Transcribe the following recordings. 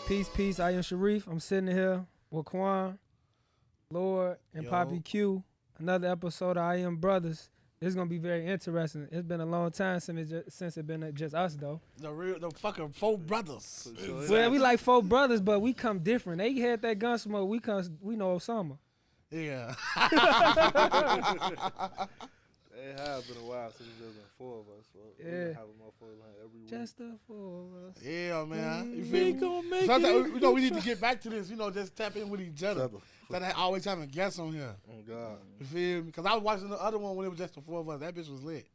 Peace, peace. I am Sharif. I'm sitting here with Quan, Lord, and Poppy Q. Another episode of I Am Brothers. It's gonna be very interesting. It's been a long time since it's been just us though. The fucking four brothers. Well, we like four brothers, but we come different. They had that gun smoke. We know Osama. Yeah. It has been a while since there's been four of us. So Yeah. we have a motherfucker like every week. Just the four of us. Yeah, man. You We feel me? gon' make Sometimes, we need to get back to this. Just tap in with each other. Instead of always having guests on here. Oh God. You feel me? Because I was watching the other one when it was just the four of us. That bitch was lit.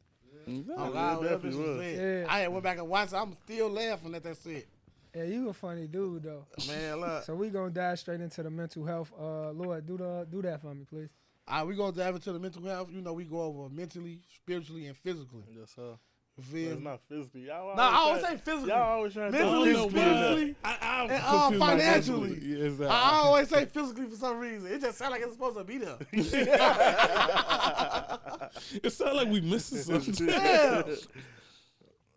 Yeah. Oh, Yeah, God, that definitely bitch was was. lit. Yeah. I had went back and watched it. I'm still laughing at that shit. Yeah, you a funny dude though. Man, look. So we gonna dive straight into the mental health. Lord, do that for me, please. All right, we going to dive into the mental health. We go over mentally, spiritually, and physically. Yes, sir. You feel It's me? not physically. Y'all No, I always don't say physically. Y'all always trying to Mentally, do spiritually, I'm and confused by financially. mentally. Yeah, exactly. I always say physically for some reason. It just sounds like it's supposed to be there. It sounds like we missing something. Yeah.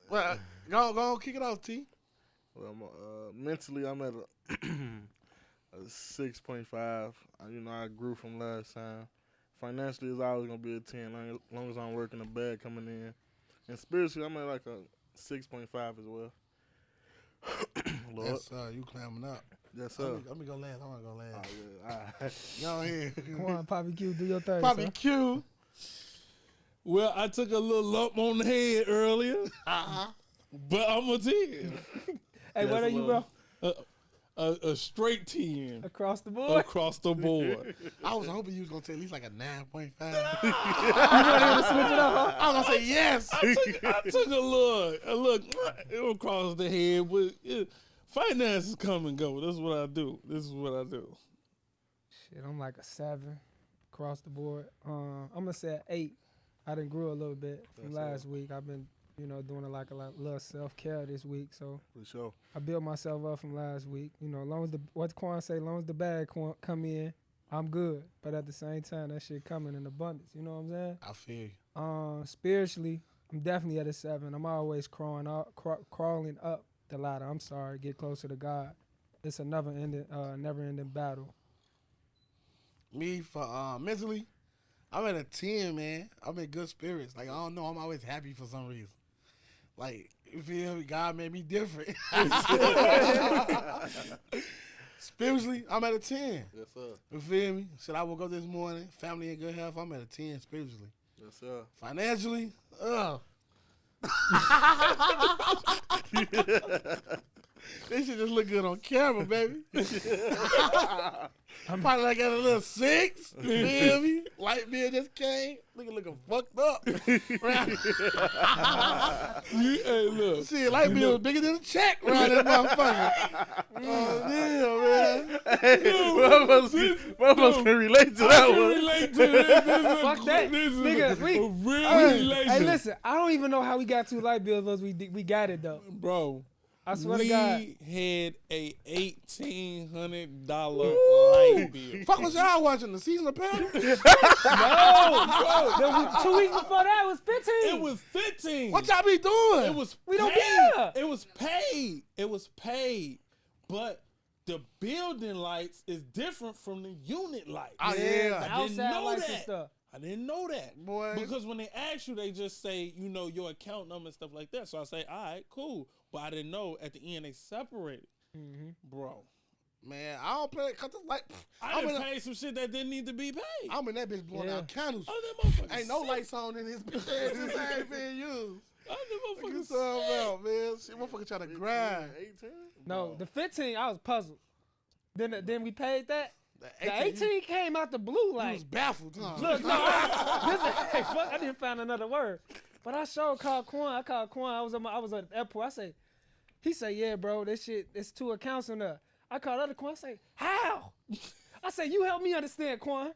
Well, go on, kick it off, T. Well, mentally, I'm at a 6.5. I grew from last time. Financially, it's always going to be a 10, as long as I'm working a bag coming in. And spiritually, I'm at like a 6.5 as well. Lord. Yes, sir. You climbing up. Yes, sir. Let me go last. I want to go last. Oh, yeah. All right. Go ahead. Come on, Poppy Q, do your thing. Poppy son. Q. Well, I took a little lump on the head earlier, Uh-huh. but I'm a 10. Hey, Yes, what are you, bro? Lord. A straight 10 Across the board. across the board. I was hoping you was going to say at least like a 9.5. You want to switch it up, huh? I was going to say yes. I took a look across the head. With finances come and go. This is what I do. Shit, I'm like a 7 across the board. I'm gonna say an 8. I done grew a little bit from last week. I've been, doing a little self-care this week. So For sure. I built myself up from last week. As long as what Quan say, as long as the bag come in, I'm good. But at the same time, that shit coming in abundance. You know what I'm saying? I feel you. Spiritually, I'm definitely at a 7. I'm always crawling up the ladder. I'm sorry, get closer to God. It's a never-ending battle. Me, for mentally, I'm at a 10, man. I'm in good spirits. Like, I don't know. I'm always happy for some reason. Like, you feel me? God made me different. Spiritually, I'm at a 10. Yes, sir. You feel me? Said I woke up this morning, family in good health. I'm at a 10 spiritually. Yes, sir. Financially, this shit just look good on camera, baby. I'm probably like at a little 6. You feel me? Light bill just came. Looking fucked up. Hey, look. Shit, light bill was bigger than a check around that motherfucker. Oh, damn, man. One of us can relate to that I can one. relate to this. Fuck that. This is Nigga, a we- real Hey, relation. listen, I don't even know how we got 2 light bills, but we got it though. Bro, I swear we to God. had a $1,800 light bill. Fuck was y'all watching? The season of Paradise? No, 2 weeks before that was 15. It was 15. What y'all be doing? It was We don't be paid. here. It was paid. It was paid. But the building lights is different from the unit lights. Oh, the yeah. I didn't outside know lights and that. stuff. I didn't know that. Boy. Because when they ask you, they just say, your account number and stuff like that. So I say, all right, cool. But I didn't know at the end they separated. Bro. Man, I don't play because it's like I done paid some shit that didn't need to be paid. I'm in that bitch blowing out candles. Oh, that motherfucker Ain't no sick. lights on in his bitch. This ain't being used. Oh, that What you motherfucker talking sick. about, man? Shit, motherfucker trying to grind. 18? No, the 15, I was puzzled. Then we paid that. The 18, 18 came out the blue you like. was baffled, huh? Look, no, hey, fuck, I didn't find another word. But I called Quan. I called Quan. I was at the airport. He said, yeah, bro, this shit, it's 2 accounts in there. I called other Quan. I say, how? I said, you help me understand, Quan.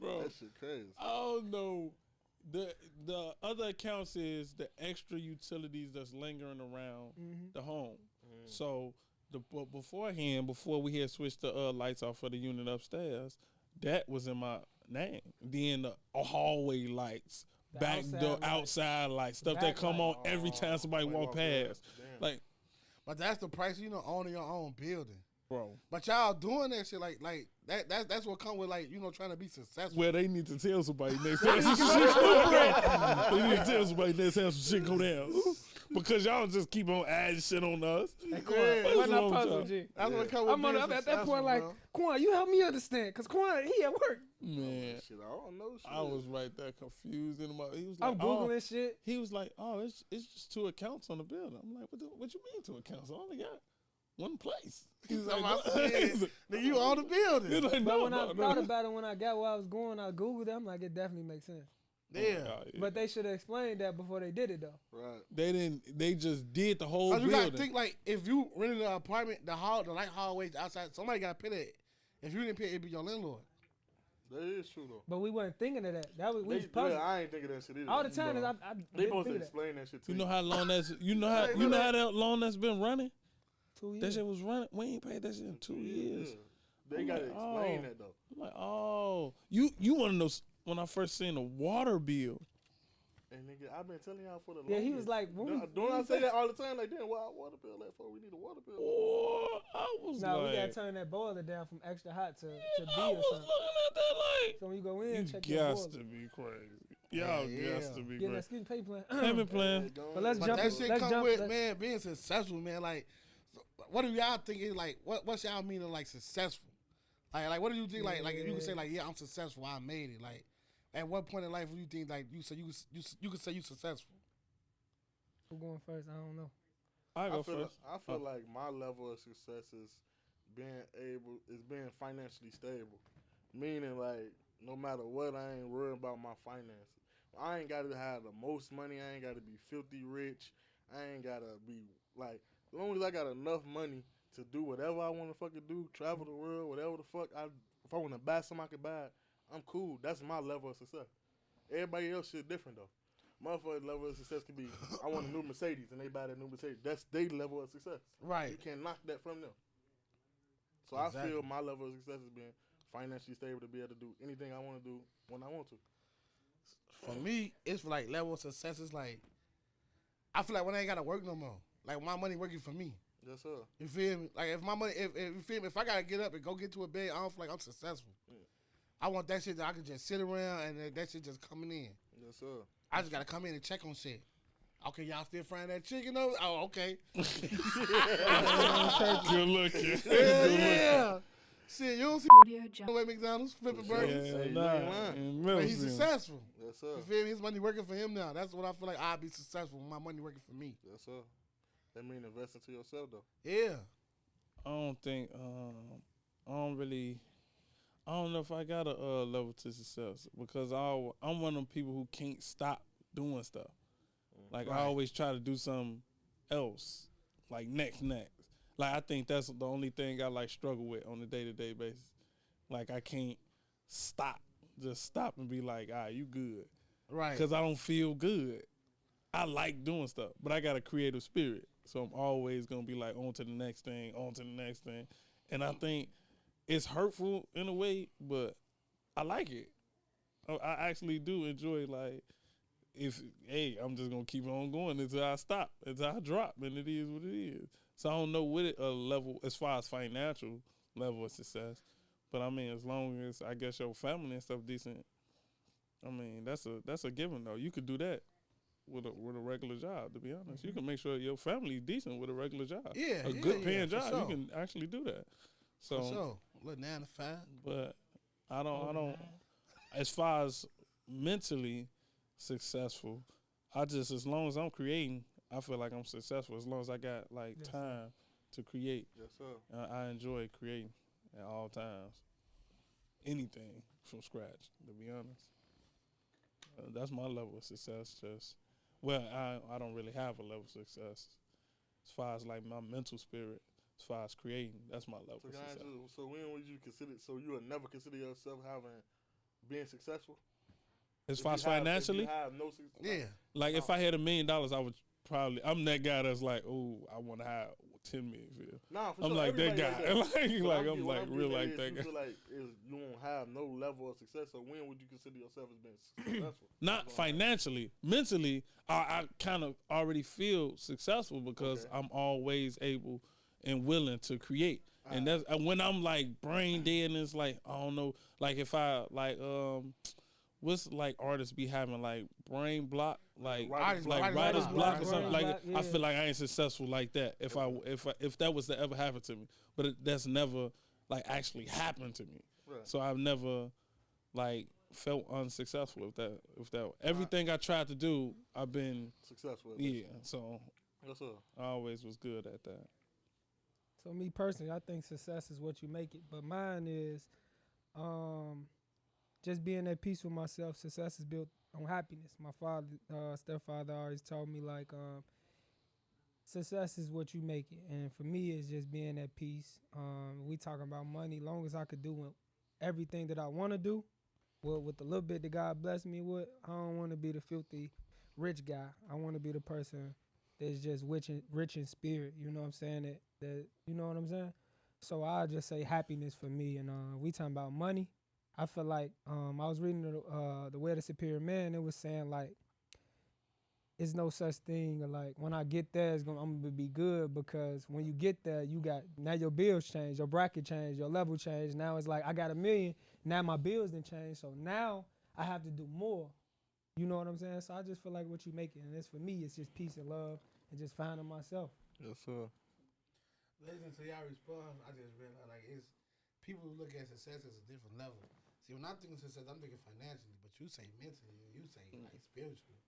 Bro, That shit crazy. oh no. The other accounts is the extra utilities that's lingering around the home. So beforehand, before we had switched the lights off for the unit upstairs, that was in my name. Then the hallway lights, back door, outside, like stuff that come on every time somebody walk past. Like, but that's the price, you know, owning your own building. bro. But y'all doing that shit like that's what come with, like, you know, trying to be successful. Well, they need to tell somebody next time some shit go down. They need to tell somebody next time some shit go down. Because y'all just keep on adding shit on us. Hey, Quan, What's not wrong with puzzle, y'all? G. That's what come with I'm at that point like, Quan, you help me understand, cause Quan, he at work. Man, Shit, I don't know. Shit. I was right there confused in my. He was like, I'm googling shit. He was like, oh, it's just 2 accounts on the building. I'm like, what you mean 2 accounts? I only got one place. He's like, Nigga, you own the building. He's like, But no, when I no, thought no. about it, when I got where I was going, I googled it. I'm like, it definitely makes sense. Yeah. But they should have explained that before they did it, though. Right. They didn't. They just did the whole Cause you building. gotta think, like, if you rented an apartment, the light hallways outside, somebody gotta pay that. If you didn't pay, it'd be your landlord. That is true though. But we weren't thinking of that. That was we was puzzled. I ain't thinking that shit either. All the time, Bro. I They didn't supposed to think of that. explain that shit to you know how long that's. You know how long that's been running. 2 years. That shit was running. We ain't paid that shit in 2 years. They I'm gotta like, explain oh. that though. I'm like, oh, you want to know when I first seen the water bill? And nigga, I've been telling y'all for the Yeah, longest. he was like, don't I say that all the time? Like, damn, why water bill that for? We need a water bill. Oh, I was No, like, we gotta turn that boiler down from extra hot to B I or was something. looking at that like, So when you go in, you check your guys boiler. to be crazy. Y'all Yeah. guys to be Getting that crazy. excuse pay plan. Payment plan. But let's But jump. that shit Let's come jump. with, let's- man, being successful, man. Like, what do y'all think is like? What's y'all meaning like successful? Like what do you think? Like if you can say like, yeah, I'm successful. I made it. Like, at what point in life do you think like you could say you successful? Who going first? I don't know. I go feel, first. I feel like my level of success is being financially stable. Meaning like no matter what, I ain't worried about my finances. I ain't gotta have the most money. I ain't gotta be filthy rich. I ain't gotta be like, as long as I got enough money to do whatever I want to fucking do, travel the world, whatever the fuck. If I want to buy something, I can buy it. I'm cool. That's my level of success. Everybody else shit different though. Motherfuckers' level of success could be, I want a new Mercedes, and they buy that new Mercedes. That's their level of success. Right. You can't knock that from them. So Exactly. I feel my level of success is being financially stable to be able to do anything I want to do when I want to. For me, it's like level of success is like, I feel like when I ain't gotta work no more. Like my money working for me. Yes, sir. You feel me? Like if my money, if you feel me, if I gotta get up and go get to a bed, I don't feel like I'm successful. I want that shit that I can just sit around and that shit just coming in. Yes, sir. I just gotta come in and check on shit. Okay, y'all still frying that chicken though? Oh, okay. Good looking. Yeah. Shit, you don't see Audio Jungle. no way McDonald's flipping For sure. burgers. Yeah, Hey, you nah. ain't lying. in But he's Millsville. successful. Yes, sir. You feel me? His money working for him now. That's what I feel like I'll be successful when my money working for me. Yes, sir. That mean invest into yourself though. Yeah. I don't think. I don't know if I got a level to success because I'm one of them people who can't stop doing stuff. Like Right. I always try to do something else, like next. Like I think that's the only thing I like struggle with on a day-to-day basis. Like I can't just stop and be like, all right, you good. Right. Because I don't feel good. I like doing stuff, but I got a creative spirit. So I'm always going to be like, on to the next thing. And I think it's hurtful in a way, but I like it. I actually do enjoy, like, I'm just going to keep on going until I stop, until I drop, and it is what it is. So I don't know what a level, as far as financial level of success, but I mean, as long as I guess your family and stuff decent, I mean, that's a given though. You could do that with a regular job. To be honest, you can make sure your family's decent with a regular job. Yeah, a yeah, good yeah, paying for job. sure. You can actually do that. So, For sure. A little 9 to 5. but I don't. As far as mentally successful, as long as I'm creating, I feel like I'm successful. As long as I got like Yes, sir. time to create, Yes, sir. I enjoy creating at all times. Anything from scratch, to be honest. That's my level of success. I don't really have a level of success. As far as like my mental spirit, as far as creating, that's my level So, of can I ask success. you, so when would you consider? So you would never consider yourself being successful? As If far you as have- if you financially, have no success. Yeah. like if I had $1 million, I would probably. I'm that guy that's like, oh, I want to have 10 million feel. Nah, for I'm sure. like that Everybody guy. But I'm like real like is, that you guy. feel like you won't have no level of success. So when would you consider yourself as being successful? Not financially, mentally, I kind of already feel successful because I'm always able and willing to create. And that's when I'm like brain dead and it's like, I don't know, like if I like what's like artists be having like brain block, like Writer's writer's block or something like block, that. I feel like I ain't successful like that if that was to ever happen to me. But that's never like actually happened to me. Right. So I've never like felt unsuccessful if that everything I tried to do, I've been Successful. yeah. So Yes, sir. I always was good at that. So me personally, I think success is what you make it. But mine is just being at peace with myself. Success is built on happiness. My father, stepfather always told me like success is what you make it. And for me, it's just being at peace. We talking about money. Long as I could do everything that I want to do, well, with the little bit that God blessed me with, I don't want to be the filthy rich guy. I want to be the person that's just rich in spirit. You know what I'm saying? That you know what I'm saying? So I just say happiness for me. And we talking about money. I feel like I was reading the Way of the Superior Man. It was saying like, it's no such thing like when I get there, I'm gonna be good because when you get there, you got now your bills change, your bracket change, your level change. Now it's like I got $1 million. Now my bills didn't change, so now I have to do more. You know what I'm saying? So I just feel like what you make it, and it's for me, it's just peace and love and just finding myself. Yes, sir. Listening to y'all response, I just realized like it's people who look at success as a different level. See, when I think of success, I'm thinking financially, but you say mentally, you say like spiritually.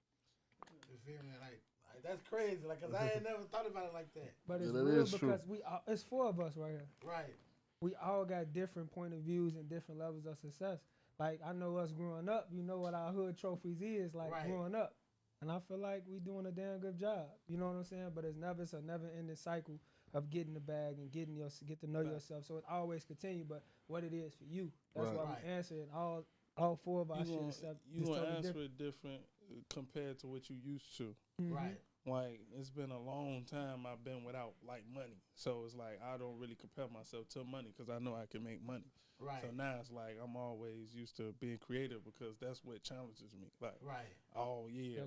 You feel me? Like that's crazy. Like, cause I ain't never thought about it like that. But it's Yeah, that real is true. because it's 4 of us right here. Right. We all got different point of views and different levels of success. Like I know us growing up, you know what our hood trophies is like Right. growing up, and I feel like we doing a damn good job. You know what I'm saying? But it's a never ending cycle of getting the bag and get to know yourself. So it always continue. But what it is for you, that's Right. why Right. we answering all 4 of our shit. You gonna answer it different compared to what you used to. Mm-hmm. Right. Like it's been a long time I've been without like money, so it's like I don't really compare myself to money because I know I can make money. Right. So now it's like I'm always used to being creative because that's what challenges me. Like, Right. oh yeah, Your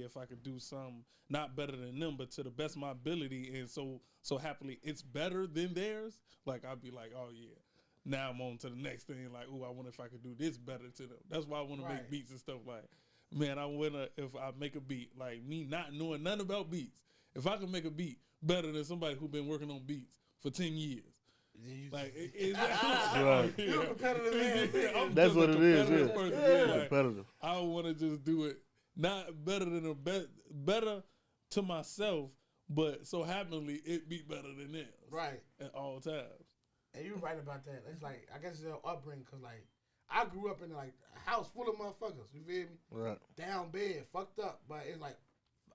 if I could do something not better than them, but to the best of my ability, and so happily it's better than theirs. Like I'd be like, oh yeah. Now I'm on to the next thing. Like, oh, I wonder if I could do this better to them. That's why I want to Right. make beats and stuff. Like, man, I wanna if I make a beat, like me not knowing nothing about beats, if I can make a beat better than somebody who been working on beats for 10 years. Like exactly. Right. You're a competitive man. I'm That's just what a it is. competitive Yeah. person. Yeah. Like, Competitive. I want to just do it not better than better to myself, but so happily it be better than theirs. Right. At all times. And you're right about that. It's like I guess it's your upbringing, cause like I grew up in like a house full of motherfuckers. You feel me? Right. Down bad, fucked up. But it's like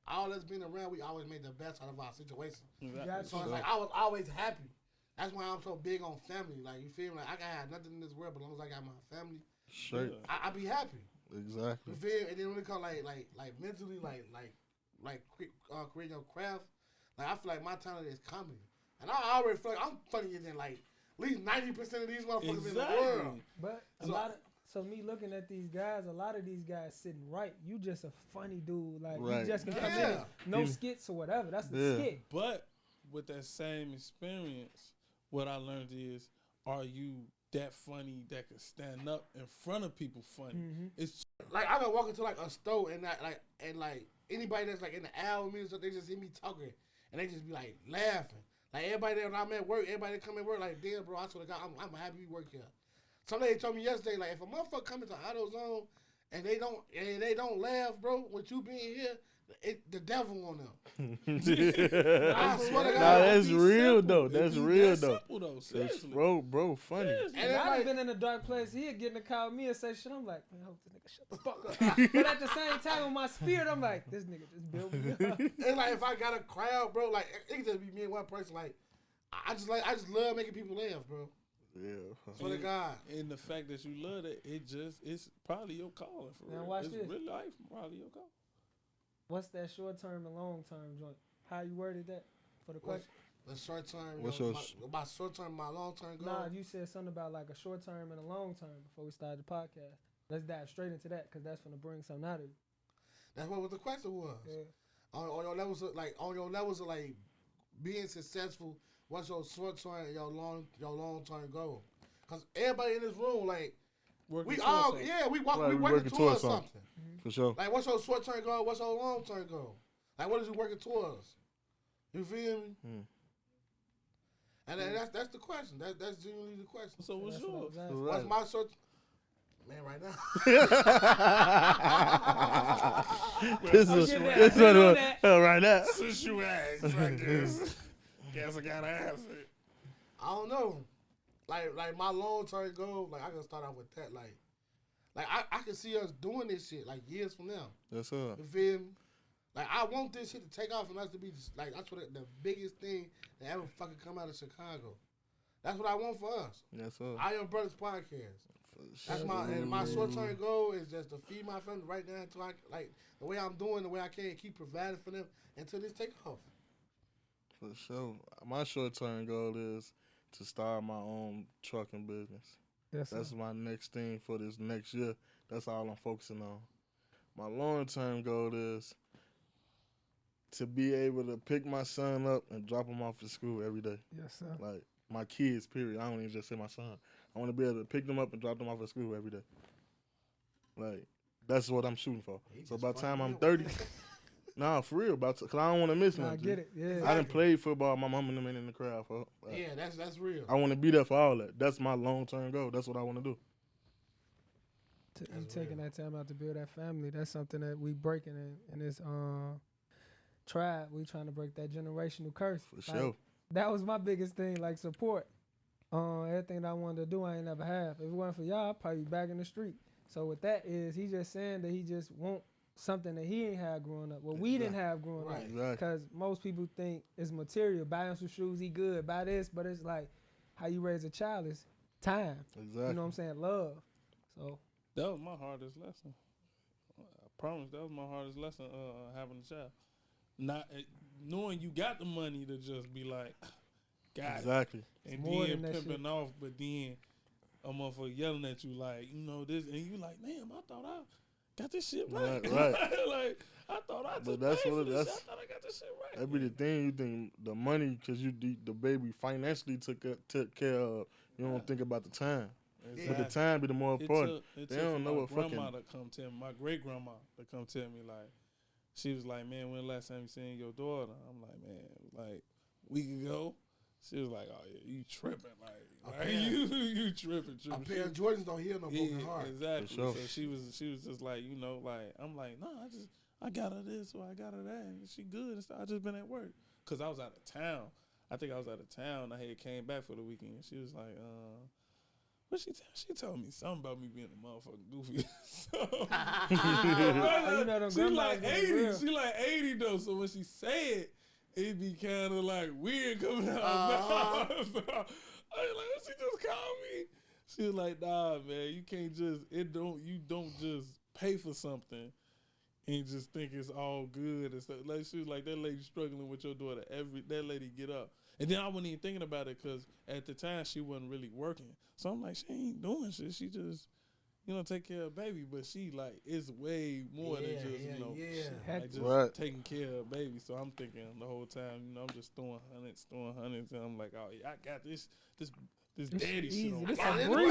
all that's been around, we always made the best out of our situation. Gotcha. So it's like I was always happy. That's why I'm so big on family. Like you feel me? Like I can have nothing in this world, but as long as I got my family, Straight. I be happy. Exactly. You feel me? And then when it comes like mentally, creating your craft, like I feel like my talent is comedy, and I already feel like I'm funnier than like at least 90% of these motherfuckers in the world. But so me looking at these guys, a lot of these guys sitting right. You just a funny dude. Like Right. you just can come Yeah. in, no skits or whatever. That's the Yeah. skit. But with that same experience, what I learned is, are you that funny that can stand up in front of people funny? Mm-hmm. It's Like I can walk into like a store and anybody that's like in the aisle with me, so they just hear me talking and they just be like laughing. Like everybody there when I'm at work, everybody that come at work like, damn bro, I swear to God, I'm happy you work here. Somebody told me yesterday, like if a motherfucker come into AutoZone and they don't laugh, bro, with you being here, the devil on them. I swear to God. Nah, that's be real simple. though. It That's be real that though. simple, though. That's Seriously. bro, funny. Seriously. And I've everybody, been in a dark place. He'd get to call me and say shit. I'm like, man, I hope this nigga shut the fuck up. But at the same time, in my spirit, I'm like, this nigga just built me up. it's like if I got a crowd, bro, like it could just be me and one person. Like I just love making people laugh, bro. Yeah. Swear to God. And the fact that you love it, it's probably your calling for Now real. watch It's this. real life, probably your calling. What's that short term and long term joint? How you worded that for the question? The short term. What's you know, your my short term, my long term goal. Nah, you said something about like a short term and a long term before we started the podcast. Let's dive straight into that because that's gonna bring something out of you. That's what the question was. Yeah. On your levels of like being successful. What's your short term and your long term goal? Because everybody in this room, like Working we towards all, something. yeah, we Right, working towards something. For sure. Like, what's your short term goal? What's your long term goal? Like, what is you working towards? You feel me? And that's the question. That's genuinely the question. So what's That's what I yours? was asking. What's my short? Man, right now. This I'll is get that. this We know one that. right now. Since you asked, I guess I gotta answer it. I don't know. Like my long term goal, like I can start off with that. Like I can see us doing this shit like years from now. Yes, sir. You feel me? Like I want this shit to take off and us to be like that's what the biggest thing that ever fucking come out of Chicago. That's what I want for us. Yes, sir. I Am Brothers podcast. For That's sure. my short term goal is just to feed my family right now until I like the way I'm doing, the way I can keep providing for them until this take off. For sure. My short term goal is to start my own trucking business. Yes, That's my next thing for this next year. That's all I'm focusing on. My long term goal is to be able to pick my son up and drop him off at school every day. Yes, sir. Like my kids, period. I don't even just say my son. I want to be able to pick them up and drop them off at school every day. Like that's what I'm shooting for. So by the time I'm 30, nah, for real, cause I don't want to miss Nah, I nothing. get it. Yeah. I done played football. My mom and them ain't in the crowd for. Yeah, that's real. I want to be there for all that. That's my long term goal. That's what I want to do. You taking that time out to build that family. That's something that we breaking in this tribe. We trying to break that generational curse. For Like, sure. that was my biggest thing, like support. Everything that I wanted to do, I ain't never have. If it wasn't for y'all, I'd probably be back in the street. So what that is, he just saying that he just want something that he ain't had growing up. Well, we didn't have growing Right. up. Exactly. Because most people think it's material. Buy him some shoes, he good. Buy this, but it's like how you raise a child is time. Exactly. You know what I'm saying? Love. So That was my hardest lesson. I promise that was my hardest lesson. Having a child, not knowing you got the money to just be like, got Exactly. it, and more then than that pimping shit. off, but then a motherfucker yelling at you like, you know this, and you like, damn, I thought I got this shit right. Right. Like I thought I But just that's paid what for it- this that's- shit. I thought I got this shit right. That be the thing. You think the money because the baby financially took care of. You don't think about the time. But the time be the more important. It They took don't for know my what grandma fucking. to come tell me, my great grandma to come tell me like, she was like, man, when the last time you seen your daughter? I'm like, man, like week ago. She was like, oh yeah, you tripping, like you tripping. A pair of Jordans don't heal no broken Yeah, heart. exactly. For sure. So she was just like, you know, like I'm like, no, I got her this or I got her that, and she good and stuff. I just been at work because I was out of town. I think I was out of town. I had came back for the weekend. She was like, what she told me something about me being a motherfucking goofy. So, Oh, you know them she grandmas like gonna be 80. real. She like 80 though. So when she say it be kind of like weird coming out. Uh-huh. So, I was like, what she just called me? She was like, nah, man, you can't just you don't just pay for something and just think it's all good and stuff. Like she was like, that lady struggling with your daughter. That lady get up. And then I wasn't even thinking about it because at the time she wasn't really working. So I'm like, she ain't doing shit. She just, take care of baby. But she like, it's way more than just, like just Right. taking care of baby. So I'm thinking the whole time, I'm just throwing hundreds. And I'm like, oh yeah, I got this This daddy easy. shit on This lock. a breeze.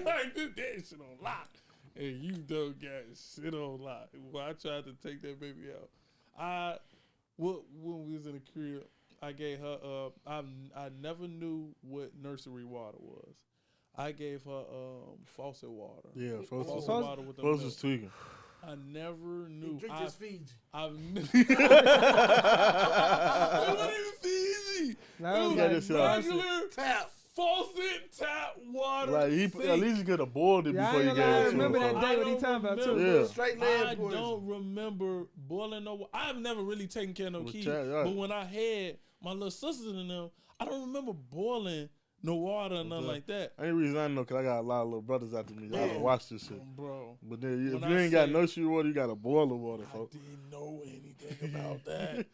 Like this daddy shit on lock. And you don't got shit on lock. Well, I tried to take that baby out. When we was in the crib, I gave her I never knew what nursery water was. I gave her faucet water. Yeah, Faucet folks water with the was milk. tweaking. I never knew. Drink this Fiji. I've it wasn't even Fiji. That It was was got like this out. regular Tap. faucet tap water. Like at least he could have boiled it Yeah, I before ain't you gonna lie, I gave it to remember him. that folks. day what he talking about too. Yeah. Straight I lead poison. don't remember boiling no water. I've never really taken care of no With kids. child, right. But when I had my little sisters and them, I don't remember boiling no water or nothing Okay. like that. Ain't reason I know because I got a lot of little brothers after me. Y'all Yeah. watch this shit. Bro, But then if When you I ain't got say- no shoe water, you got to boil the water, I folks. didn't know anything about that.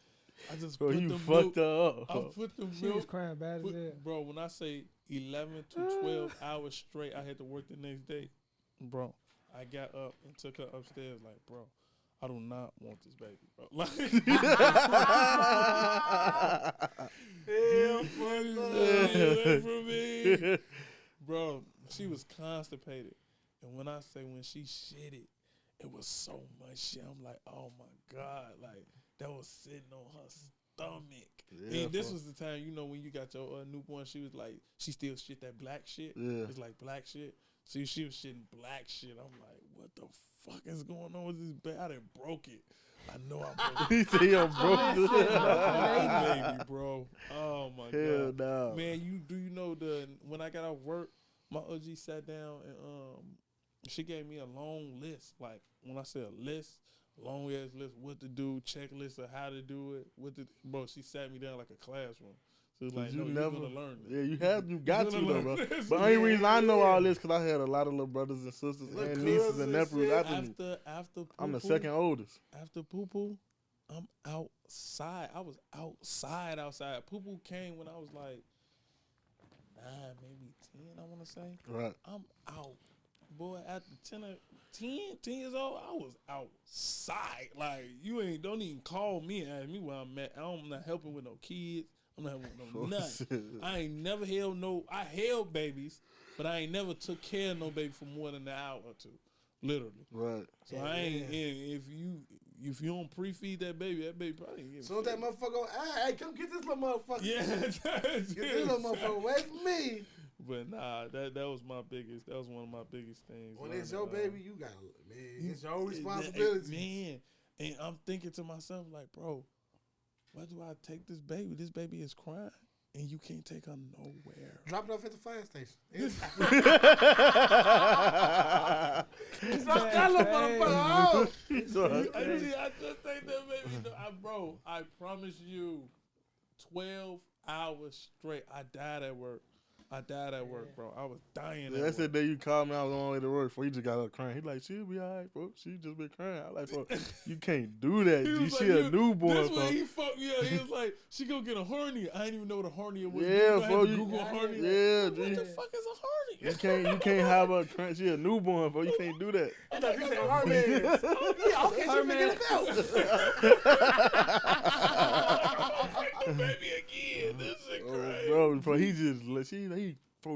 I just Bro, put you the fucked milk. her I up. put the She was milk. crying bad as hell. Bro, when I say 11 to 12 hours straight, I had to work the next day. Bro, I got up and took her upstairs like, bro, I do not want this baby, bro. Like, get away from me. Bro, she was constipated. And when I say when she shitted, it was so much shit. I'm like, oh my God. Like, that was sitting on her stomach. Yeah, And this fuck. was the time, you know, when you got your newborn, she was like, she still shit that black shit. Yeah. It's like black shit. So she was shitting black shit. I'm like, what the fuck is going on with this baby? I done broke it. I know I broke it. He said, "Yo, bro." Baby, bro. Oh my Hell God. no. Man, you know when I got off work, my OG sat down and she gave me a long list. Like when I say a list, long ass list, what to do, checklist of how to do it. Bro, she sat me down like a classroom. So it's like, you no, never, you're gonna learn this. yeah, you got to gonna though, learn bro. this. But only reason I know Yeah. all this because I had a lot of little brothers and sisters Little and nieces cousins and and nephews shit. after me. After I'm the poo-poo, second oldest. After poo poo, I'm outside. I was outside. Poo poo came when I was like 9, maybe 10. I want to say. Right. I'm out, boy. After 10 years old, I was outside. Like don't even call me and ask me where I'm at. I'm not helping with no kids. I'm not helping with no nothing. I ain't never held I held babies, but I ain't never took care of no baby for more than an hour or two, literally. Right. So I ain't. And if you don't pre-feed that baby probably ain't getting So that fed. motherfucker, hey, come get this little motherfucker. Yeah, Get this little motherfucker away from me. But nah, that was my biggest. That was one of my biggest things. When learning, it's your baby, you got man. It's your that- responsibility. man. And I'm thinking to myself like, bro, why do I take this baby? This baby is crying, and you can't take her nowhere. Drop it off at the fire station. That's Drop that little crazy. motherfucker off. I just take that baby. Bro, I promise you, 12 hours straight. I died at work. Bro. I was dying. Yeah, at that's the work. day you called me. I was on my way to work. Before he just got up crying. He like, she'll be all right, bro. She just been crying. I like, bro, you can't do that. He G. was She like, a newborn, This bro. way he fucked me up. He was like, she gonna get a hernia. I didn't even know what a hernia was. Yeah, I bro. had to You, Google hernia. yeah, What G. the fuck is a hernia? You can't have her crying. She a newborn, bro. You can't do that. I thought you said Hermes. Yeah, okay, she Hermes. figured it out. Break the baby again. This is crazy. Bro, he just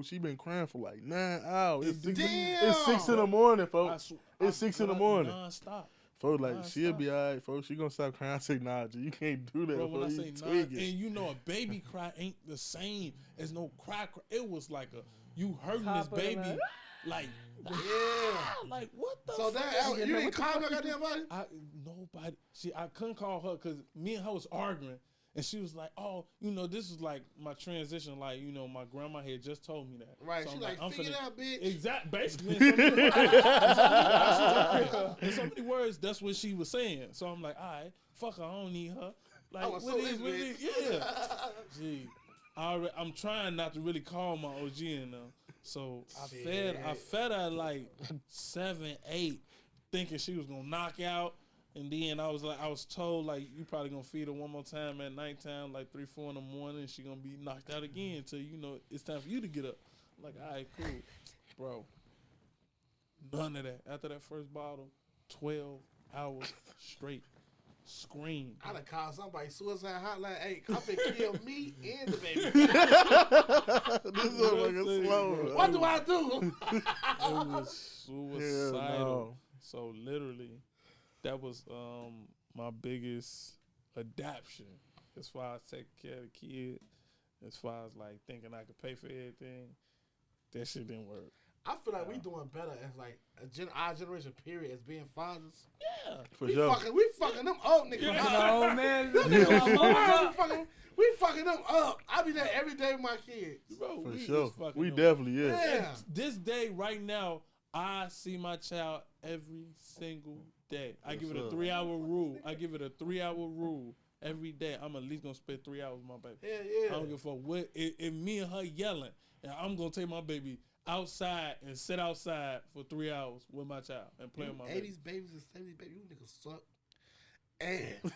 she been crying for like 9 hours. It's 6 Damn. in the morning, I folks. sw- It's 6 in the morning. Non-stop. Folks like, Nah, she'll stop. be all right, folks. She gonna stop crying. I say, nah, G, you can't do that, Bro, bro. when I You say non, tweaking. and you know a baby cry ain't the same as no cry. It was like you hurting Top this of the baby, line. like Yeah. like what the So fuck? that you didn't call no goddamn body? Nobody. I couldn't call her because me and her was arguing, and she was like, "Oh, this is like my transition. Like, my grandma had just told me that." Right. So She I'm like, I'm figure it finna- out, bitch. Exact. Basically, in so many words, that's what she was saying. So I'm like, all right, fuck her. I don't need her. Like, I'ma sue what is, this what bitch. is, yeah. Gee, I'm trying not to really call my OG in now. So I fed her like 7, 8, thinking she was gonna knock out. And then I was told like you probably gonna feed her one more time at nighttime, like 3, 4 in the morning, and she gonna be knocked out again until it's time for you to get up. I'm like, all right, cool, bro. None of that. After that first bottle, 12 hours straight. Scream. I done called somebody suicide hotline. Hey, come and kill me and the baby. This motherfucker slow, bro. What do I do? It was suicidal. no. So literally, that was my biggest adaption as far as taking care of the kid, as far as like thinking I could pay for everything. That shit didn't work. I feel like we doing better as like our generation period as being fathers. Yeah. For We sure. fucking them up, nigga. No, man. We fucking them up. I be there every day with my kids. Bro, For we sure. just fucking We them. definitely, yeah. Yeah. This day right now, I see my child every single day. I give it a up? 3-hour rule. Every day. I'm at least gonna spend 3 hours with my baby. Yeah, I don't give a fuck what. If me and her yelling, and I'm gonna take my baby outside and sit outside for 3 hours with my child and play with my baby. 80s babies and 70s babies, you niggas suck. And Why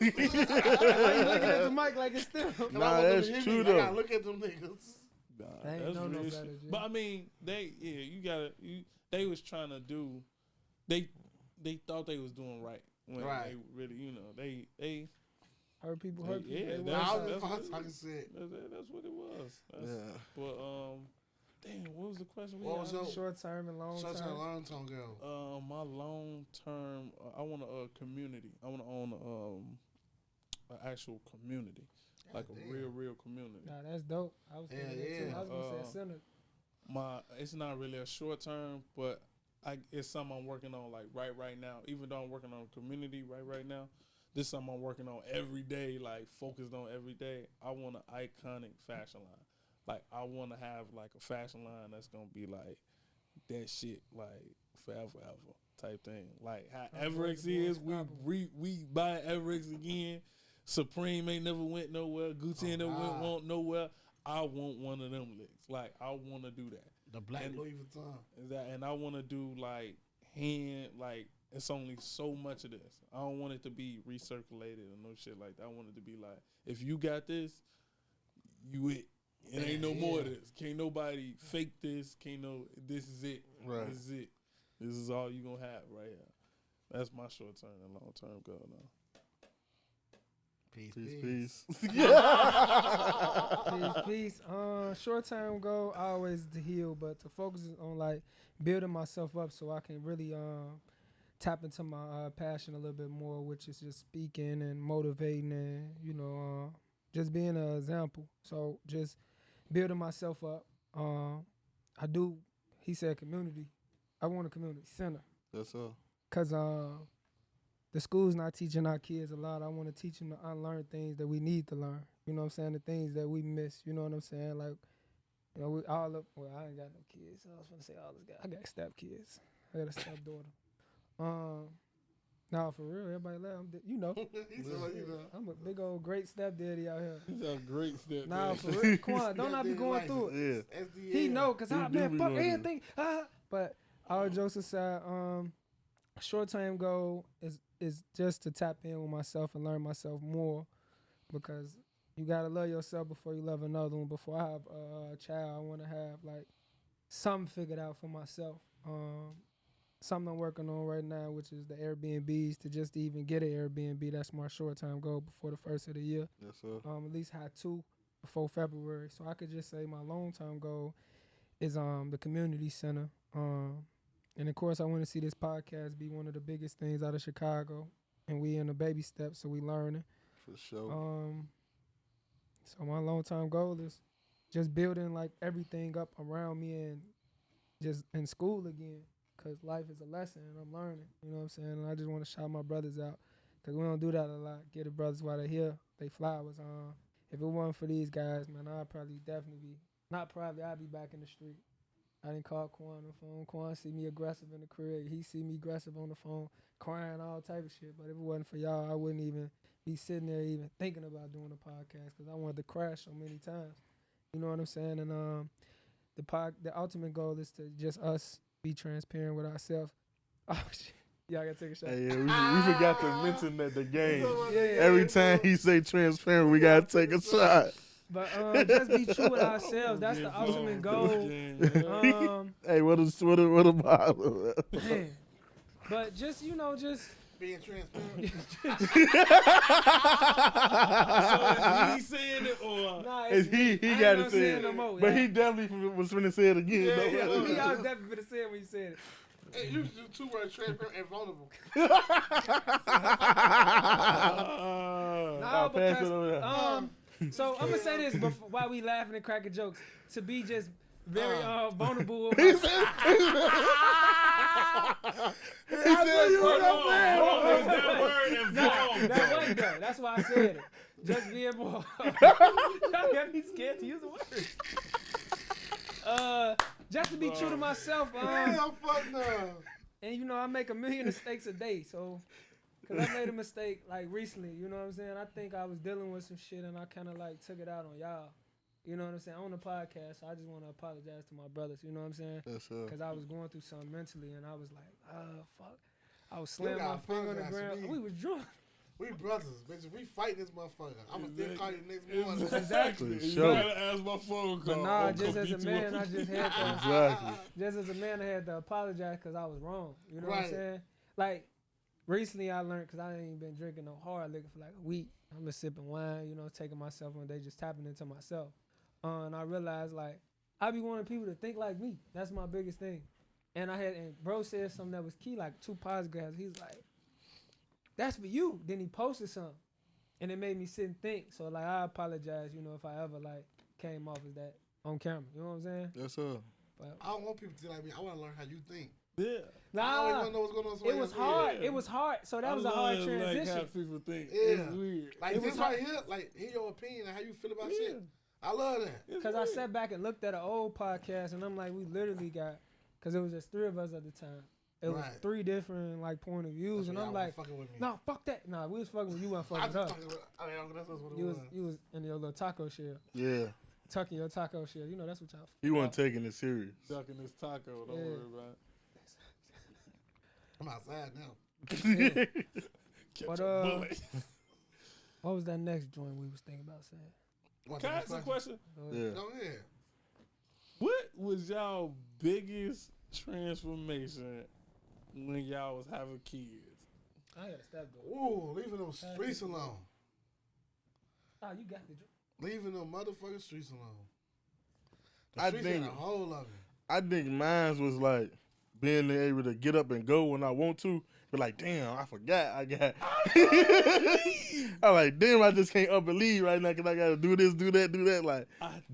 you looking at the mic like it's still. Nah, that's true I though. gotta look at them niggas. Nah, They ain't that's know no real better, shit. G. But I mean, they was trying to do, they thought they was doing right when Right. they really, you know, they Hurt people, hurt people. Yeah, They that's- want I something. was talking shit. that's what it was. Yeah. But damn, what was the question? What was your Short term and long short term, term. long term go? My long term, I want a community. I want to own an actual community, like a Goddamn. real community. Nah, that's dope. I was thinking that too. Yeah. I was gonna say a center. It's not really a short term, but it's something I'm working on like right now. Even though I'm working on a community right now, this is something I'm working on every day, like focused on every day. I want an iconic fashion line. Like I want to have like a fashion line that's gonna be like that shit, like forever type thing. Like how Everex is, we buy Everex again. Supreme ain't never went nowhere. Gucci ain't never went nowhere. I want one of them licks. Like I want to do that. The black And- Louis Vuitton. And I want to do like like it's only so much of this. I don't want it to be recirculated or no shit like that. I want it to be like, if you got this, you it. It ain't no more of this. Can't nobody fake this. This is it. Right. This is it. This is all you gonna have right here. That's my short term and long term goal now. Peace. Peace. Peace. Short term goal always to heal, but to focus on like building myself up so I can really tap into my passion a little bit more, which is just speaking and motivating and just being an example. So just building myself up. I do. He said community. I want a community center. That's all. Cause the school's not teaching our kids a lot. I want to teach them to unlearn things that we need to learn. You know what I'm saying? The things that we miss. You know what I'm saying? Like, we all up. Well, I ain't got no kids. I was gonna say all this guy. I got step kids. I got a step daughter. Nah, for real. Everybody laugh. I'm a big old great stepdaddy out here. He's a great step. Nah, for real. Quan, don't I be going through it. Yeah. He know, cause I do man, be fuck going through it. everything. But all jokes aside, short term goal is just to tap in with myself and learn myself more, because you gotta love yourself before you love another one. Before I have a child, I want to have like something figured out for myself. Something I'm working on right now, which is the Airbnbs, to just even get an Airbnb. That's my short term goal before the first of the year. Yes, sir. At least have 2 before February. So I could just say my long term goal is the community center. And of course I want to see this podcast be one of the biggest things out of Chicago. And we in the baby steps, so we learning. For sure. So my long term goal is just building like everything up around me and just in school again. Cause life is a lesson and I'm learning, you know what I'm saying? And I just want to shout my brothers out, cause we don't do that a lot. Get the brothers while they're here, they flowers. If it wasn't for these guys, man, I'd be back in the street. I didn't call Quan on the phone. Quan see me aggressive in the crib. He see me aggressive on the phone, crying, all type of shit. But if it wasn't for y'all, I wouldn't even be sitting there even thinking about doing a podcast, cause I wanted to crash so many times. You know what I'm saying? And the ultimate goal is to just us be transparent with ourselves. Oh shit. Y'all gotta take a shot. Hey, yeah, we forgot to mention that the game. Yeah. Every time he say transparent, we gotta take a shot. But just be true with ourselves. That's the ultimate goal. Hey, what about? Man. But just Being transparent. So is he saying it or? nah, Is he I ain't got gonna to say say it it, no more, but yeah. he definitely was finna say it again. Yeah, though. he was definitely finna say it when he said it. Hey, you do 2 words, transparent and vulnerable. No, I'll pass it over because there. so I'm gonna say this before, while we laughing and cracking jokes, to be just very vulnerable. With He my- said, you That word involved. that wasn't done. That's why I said it. Just being more. Y'all got me scared to use the word. Just to be true to myself. Hell fuck no. And I make 1 million mistakes a day. So, cause I made a mistake like recently. You know what I'm saying? I think I was dealing with some shit and I kind of like took it out on y'all. You know what I'm saying? On the podcast, so I just want to apologize to my brothers. You know what I'm saying? Yes, sir. Cause I was going through something mentally and I was like, fuck. I was slamming gotta my finger on the apologize to ground. me. We was drunk. We brothers, bitch. If we fight this motherfucker, I'm gonna still call you the next morning. Exactly. You Sure. gotta ask my phone call. But nah, I'll just come as a beat you man, up. I just had to. Exactly. Just as a man, I had to apologize because I was wrong. You know what I'm Right. saying? Like, recently I learned, because I ain't been drinking no hard liquor for like a week. I'm just sipping wine, you know, taking myself one day, just tapping into myself. And I realized, like, I be wanting people to think like me. That's my biggest thing. And bro said something that was key, like 2 podcasts. He's like, that's for you. Then he posted something. And it made me sit and think. So, like, I apologize, you know, if I ever, like, came off as that on camera. You know what I'm saying? Yes, sir. But, I don't want people to think like me. I want to learn how you think. Yeah. I always nah, want to know what's going on. with it somebody was else's hard. head. It was hard. So that I was a hard love, transition. Like how people think. Yeah. It's weird. Like It this was right here, like hear your opinion and how you feel about Yeah. shit. I love that. It's Because I weird. sat back and looked at an old podcast, and I'm like, we literally got, because it was just 3 of us at the time. It was Right. 3 different, like, point of views, and Y'all I'm wasn't like, fucking with me. no, fuck that. Nah, we was fucking with you, wasn't I fucking just with us. fucking with. I mean, that's what it You was. was in your little taco shell, Yeah. tucking your taco shell. You know, that's what y'all. He wasn't taking it serious. Ducking this taco. Don't Yeah. worry about it. I'm outside now. Catch But, a bullet. What was that next joint we was thinking about saying? What's Can the I next ask a question? Yeah. Go ahead. What was y'all biggest transformation when y'all was having kids? I gotta stop though. Ooh, leaving them streets alone. Oh, you got the joint. Leaving them motherfucking streets alone. The I streets think- had a whole of it. I think mine was like being able to get up and go when I want to, but like, damn, I forgot I got. I'm like, damn, I just can't up and leave right now because I got to do this, do that, do that. Like,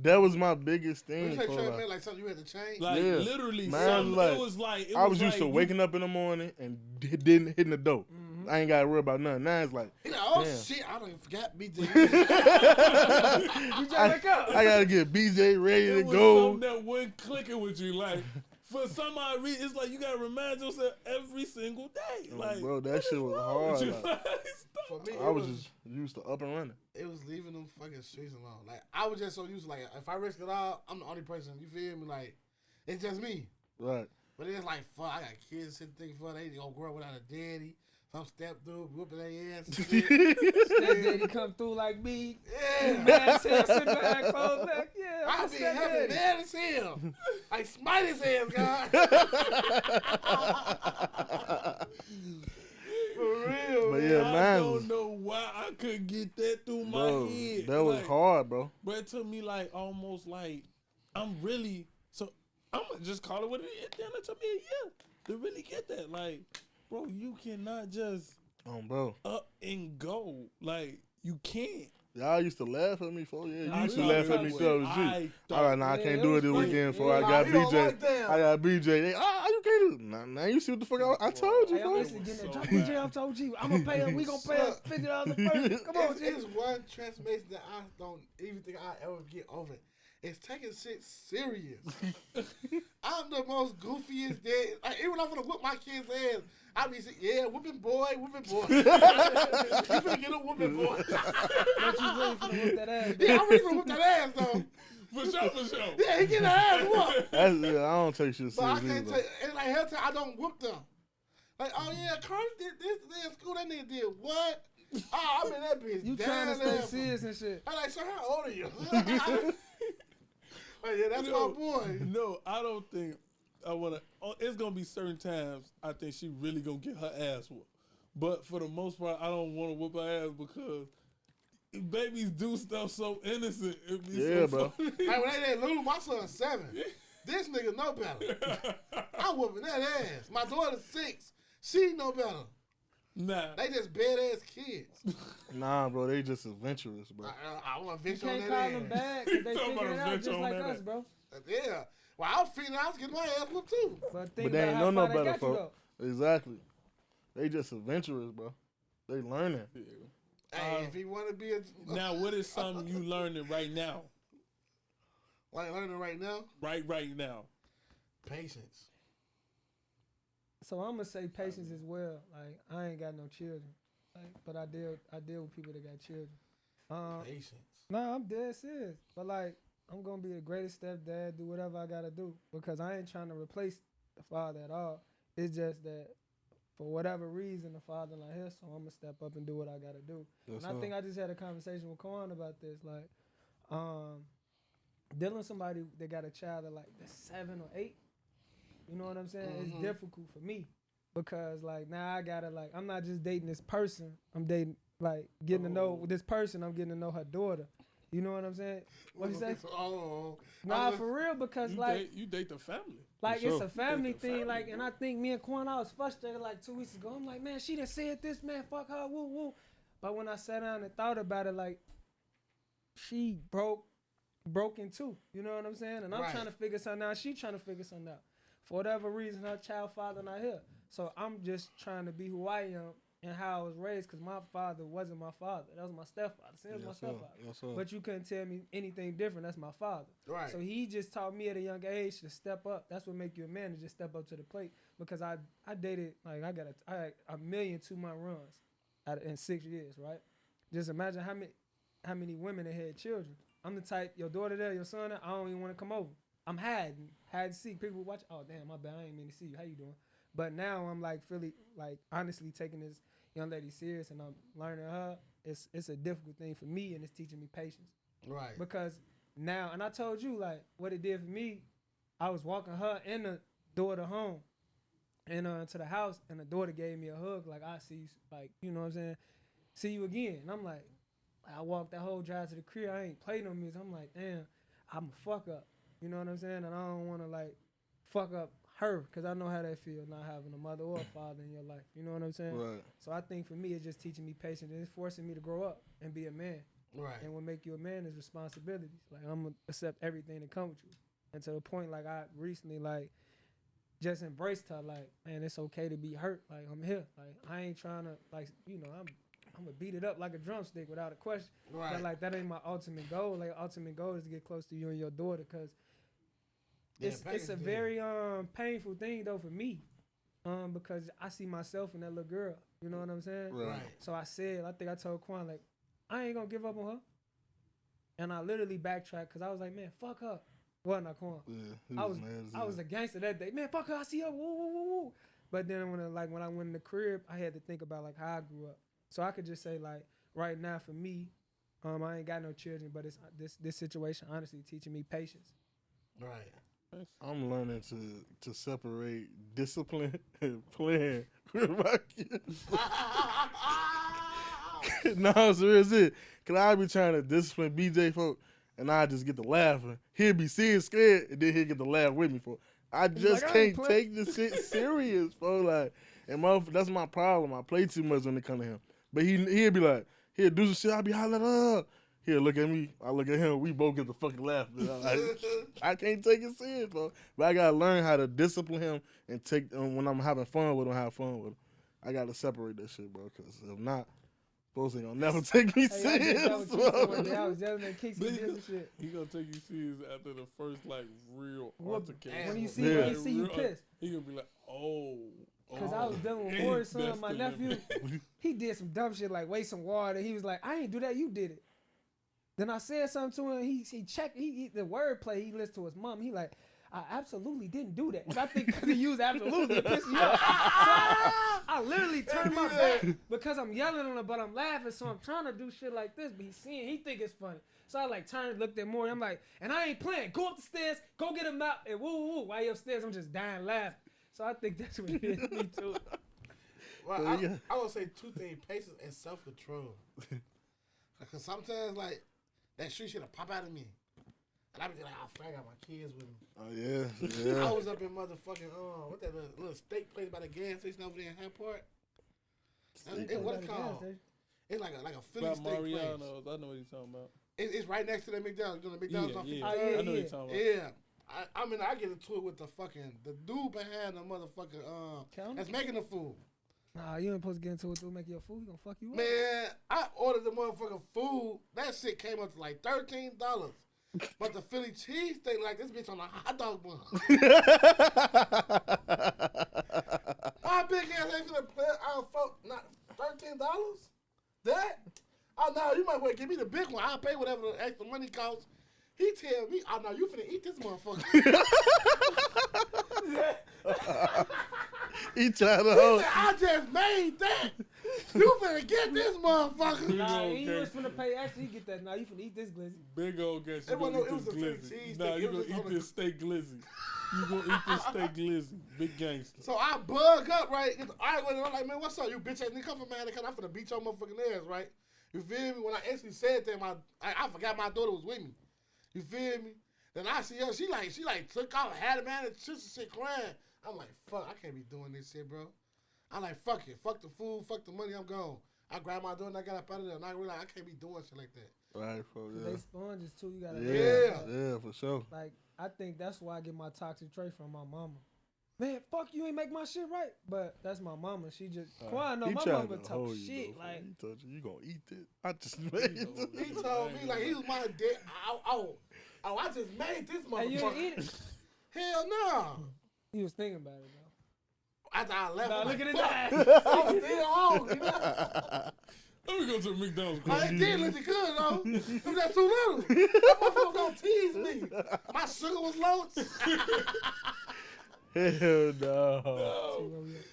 that was my biggest You thing. say For, man, like, like something you had to change. Like Yeah. literally, Mine something, like- it was like it I was was used to like waking up in the morning and didn't hitting the door. Mm-hmm. I ain't got to worry about nothing. Now it's like, He like, oh Damn. shit, I don't forgot BJ. You just wake up. I got to get BJ ready it to was go. something that wasn't clicking with you. Like for some odd reason, it's like you gotta remind yourself every single day. Like, Bro, that what shit is was wrong with hard. you? Like, For me, I was just used to up and running. it was leaving them fucking streets alone. Like I was just so used to like if I risk it all, I'm the only person. You feel me? Like it's just me. Right. But it's like fuck, I got kids sitting thinking for they gonna grow up without a daddy. Some step through whooping their ass. And shit. Stepdaddy come through like me. Yeah. Mad as hell, sit back, close back. Yeah, I I'm be a having stepdaddy. mad as hell. Like smite his ass, God. For real, But man. yeah, I mine don't was, know why I couldn't get that through my bro, head. that was Like, hard, bro. But it took me like almost like I'm really so I'm gonna just call it what it is. Then it took me a year to really get that. Like, bro, you cannot just Bro. up and go. Like, you can't. Y'all used to laugh at me for You I used to thought laugh it at me was- too. I was I G. thought- All right, nah, I Yeah, can't it do it was this funny. weekend before Yeah, I nah, got he don't BJ. like that. I got BJ. They, you can't do. Now you see what the fuck I told you, Hey, I'm folks. basically getting that. So Drop bad. BJ off to G. I'm gonna pay him. We gonna pay him $50 first. Come on, G. It's one transformation that I don't even think I ever get over. It's taking shit serious. I'm the most goofiest dad. Like, even when I'm gonna whoop my kid's ass, I be saying, yeah, whooping boy, whooping boy. You finna get a whooping boy. But you really finna whoop that ass. Yeah, I'm really gonna whoop that ass though. For sure, for sure. Yeah, he get the ass whooped. That's, yeah, I don't take shit But I serious can't either. tell you, and like hell time I don't whoop them. Like, oh yeah, Carter did this today in school, that nigga did what? Oh, I'm in that bitch. You trying to stay serious and shit. I'm like, sir, how old are you? Like, yeah, that's No. my boy. No, I don't think I wanna. It's gonna be certain times I think she really gonna get her ass whooped. But for the most part, I don't want to whoop her ass because babies do stuff so innocent. It be Yeah, so bro. funny. Like when they Lulu, my son's 7. This nigga know better. I'm whooping that ass. My daughter's 6. She know better. Nah, They just badass kids. Nah, bro, they just adventurous, bro. I want to You venture on can't that call them ass. bad because they Talking about figuring it out adventure just on like that us, ass. bro. Yeah. Well, I was feeling I was getting my ass whooped too. But think But they about ain't how know no far they better, got you, folks. Exactly. They just adventurous, bro. They learning. Hey, if he want to be a now what is something you learning right now? like learning right now, Right now. patience. So I'm gonna say patience as well. Like I ain't got no children, like, but I deal with people that got children. Patience. No, I'm dead serious. But like I'm gonna be the greatest stepdad, do whatever I gotta do because I ain't trying to replace the father at all. It's just that for whatever reason, the father not here, so I'm gonna step up and do what I gotta do. That's And I think I just had a conversation with Quan about this, like, dealing with somebody that got a child that's 7 or 8. You know what I'm saying? It's difficult for me because like now I gotta like I'm not just dating this person. I'm dating like getting to know this person. I'm getting to know her daughter. You know what I'm saying? What you say? Nah, for real, because you date the family. Like it's a family You date the thing. family, Like, bro. and I think me and Quan, I was frustrated like 2 weeks ago. I'm like, man, she done said this, man. Fuck her, woo woo. But when I sat down and thought about it, like she broken too. You know what I'm saying? And I'm Right. trying to figure something out. She trying to figure something out. For whatever reason, her child father not here. So I'm just trying to be who I am and how I was raised, because my father wasn't my father. That was my stepfather. Same as my stepfather. Yes, sir. But you couldn't tell me anything different. That's my father. Right. So he just taught me at a young age to step up. That's what make you a man, to just step up to the plate. Because I dated, like I had a million 2-month runs in 6 years, right? Just imagine how many women that had children. I'm the type, your daughter there, your son there, I don't even want to come over. I'm hiding to see. People watch, oh damn, my bad, I ain't mean to see you. How you doing? But now I'm like really, like honestly taking this young lady serious, and I'm learning her. It's a difficult thing for me, and it's teaching me patience. Right. Because now, and I told you like what it did for me. I was walking her and the daughter home, and to the house, and the daughter gave me a hug, like I see you, like you know what I'm saying, see you again. And I'm like, I walked that whole drive to the crib. I ain't played no music. I'm like, damn, I'm a fuck up. You know what I'm saying? And I don't want to like fuck up her, because I know how that feel, not having a mother or a father in your life. You know what I'm saying? Right. So I think for me, it's just teaching me patience, and it's forcing me to grow up and be a man. Right. And what make you a man is responsibilities. Like I'm gonna accept everything that comes with you. And to the point, like I recently like just embraced her. Like, man, it's okay to be hurt. Like I'm here. Like I ain't trying to like I'm gonna beat it up like a drumstick without a question. Right. But like that ain't my ultimate goal. Like ultimate goal is to get close to you and your daughter, because it's a very painful thing though for me, because I see myself in that little girl. You know what I'm saying? Right. So I think I told Quan, like, I ain't gonna give up on her. And I literally backtracked, because I was like, man, fuck her. Well, not Quan. Yeah, he I was mad as I hell. was a gangster that day. Man, fuck her. I see her. Woo, woo, woo, woo. But then when I went in the crib, I had to think about like how I grew up. So I could just say like right now for me, I ain't got no children, but it's this situation honestly teaching me patience. Right. I'm learning to separate discipline and playing with my kids. No, seriously. Cause I be trying to discipline BJ folk, and I just get to laughing. He'll be serious scared, and then he'll get to laugh with me for. I just like, I ain't can't take this shit serious, bro. Like, and that's my problem. I play too much when it come to him. But he'll be like, he'll do some shit. I'll be hollering up. He'll look at me. I look at him. We both get the fucking laugh. Like, I can't take it serious, bro. But I gotta learn how to discipline him and take when I'm having fun with him, have fun with him. I gotta separate that shit, bro. Cause if not, folks ain't gonna never take me Hey, I did serious, that with Keeks bro. one day. I was yelling at Keeks and this shit. He gonna take you serious after the first like real What- altercation. When you see Yeah. when he see you pissed. He gonna be like, oh. Because I was dealing with Morris' son, That's my the nephew. limit. He did some dumb shit like waste some water. He was like, I ain't do that, you did it. Then I said something to him. He checked. The wordplay. He listened to his mom. He like, I absolutely didn't do that. And I think because he used absolutely, it pissed me off. So I literally turned my back because I'm yelling on him, but I'm laughing. So I'm trying to do shit like this, but he think it's funny. So I like turned, looked at Maury. I'm like, and I ain't playing. Go up the stairs, go get him out, and woo woo woo. While you upstairs, I'm just dying laughing. So I think that's what it is. Me too. Well, Yeah. I would say 2 things: patience and self-control. Because sometimes, like, that street shit'll pop out of me. And I be like, I got my kids with me. Oh yeah, I yeah. was up in motherfucking, what that little steak place by the gas station over there in Hamport? What it called? It's like a Philly About steak place. Mariano's, I know what he's talking about. It's right next to the McDonald's. You know, the McDonald's on 53rd? Yeah. Oh, yeah, I know what yeah. you're talking about. Yeah. I mean, I get into it with the dude behind the motherfucking, Counter? that's making the food. Nah, you ain't supposed to get into it to make your food. He gonna fuck you up. Man, I ordered the motherfucking food. That shit came up to like $13. But the Philly cheesesteak, like this bitch on a hot dog bun. My big ass ain't finna play. I felt not $13. That? Oh no, you might well give me the big one. I'll pay whatever the extra money costs. He tell me, oh no, you finna eat this motherfucker. He tried to hold. I just made that. You finna get this motherfucker. Nah, old he gangster. was finna pay extra. He get that. Nah, you finna eat this glizzy. Big old gangster. It You gonna wasn't- eat it was this a Philly glizzy. cheese Nah, steak. you It was gonna on eat the- this steak glizzy. You gonna eat this steak glizzy. Big gangster. So I bug up, right? I went, I'm like, man, what's up, you bitch ass nigga? Come from man, I'm finna beat your motherfucking ass, right? You feel me? When I actually said that, I forgot my daughter was with me. You feel me? Then I see her, she took off, had a man, and shit crying. I'm like, fuck, I can't be doing this shit, bro. I'm like, fuck it, fuck the food, fuck the money, I'm gone. I grabbed my daughter and I got up out of there, and I realized I can't be doing shit like that. Right, for They sponges too. You gotta. yeah, for sure. Like I think that's why I get my toxic trait from my mama. Man, fuck you ain't make my shit right. But that's my mama. She just Quan know He my tried mama to talk hold you, shit. though, Like he told you gonna eat this. I just made it. He told me, like, he was my dad. I just made this and you motherfucker. ain't eat it. Hell no. He was thinking about it though. After I left, Nah, I'm look like, at his fuck. eyes. I was still hungry. You know? Let me go to the McDonald's. I did look good, though. It was that too little. That motherfucker gonna tease me. My sugar was low. Hell no. See where we at.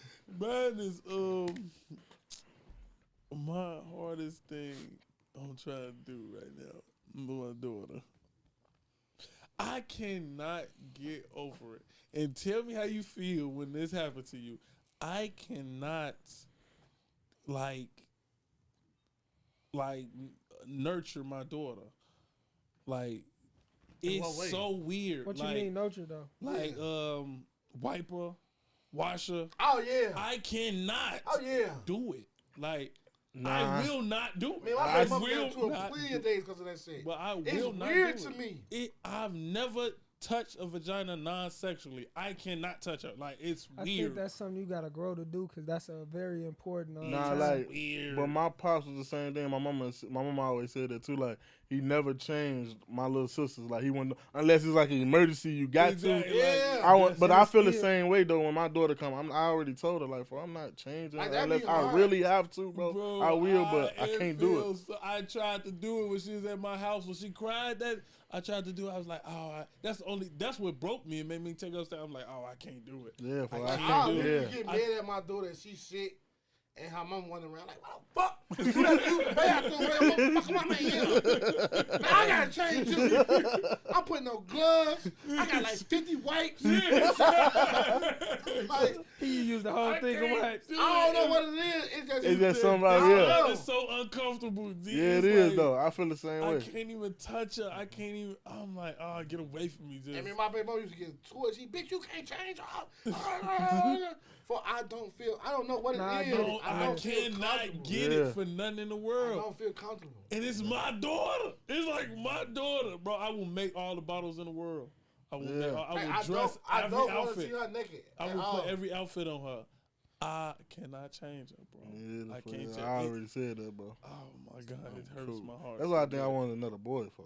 Mine is my hardest thing I'm trying to do right now with my daughter. I cannot get over it. And tell me how you feel when this happened to you. I cannot like nurture my daughter. Like In what it's way? so weird. What like, you mean nurture though? Like wiper, washer. Oh, yeah. I cannot Oh, yeah. do it. Like Nah. I will not do Man, it. my I baby mama got will into a not. million days because of that shit. But I It's will not weird do to it. me. I've never touched a vagina non-sexually. I cannot touch her. Like it's I weird. think that's something you gotta grow to do because that's a very important. Nah, time. like, weird. but my pops was the same thing. My mama always said that too. Like, he never changed my little sisters. Like, he wouldn't, unless it's like an emergency, you got Exactly, to. Yeah. I want, but I feel the still- same way though. When my daughter come, I already told her like, I'm not changing Like, her that unless be I hard. really have to, bro. Bro, I will, but I it can't do it. feels so- I tried to do it when she was at my house. When she cried, that I tried to do it. I was like, that's what broke me and made me take upstairs. I'm like, I can't do it. Yeah, for I I can't I can't do do really it. it. get mad at my daughter and she sick. And her mom running around like, what the fuck? You gotta use the bathroom, man. What the fuck am I here? Now I gotta change you. I'm putting no gloves. I got like 50 wipes. Like, He used the whole thing of what? I don't know what it is. It's just somebody I don't else. know. It's so uncomfortable. G. Yeah, it It's is like, though. I feel the same I way. can't even touch her. I can't even. I'm like, get away from me. Just. I mean, my baby mom used to get to it. She, bitch, you can't change her. For I don't know what it Nah, I is. get it. I don't feel cannot comfortable. get Yeah. it for nothing in the I world. don't feel comfortable. And it's my daughter. It's like my daughter, bro. I will make all the bottles in the world. I will. Yeah. I Like, will dress I every don't want to see outfit. her naked. I at will all. put every outfit on her. I cannot change her, bro. Yeah, I for can't real. change. I already said that, bro. Oh my god, it hurts Cool. my heart. That's why I think I wanted another boy for.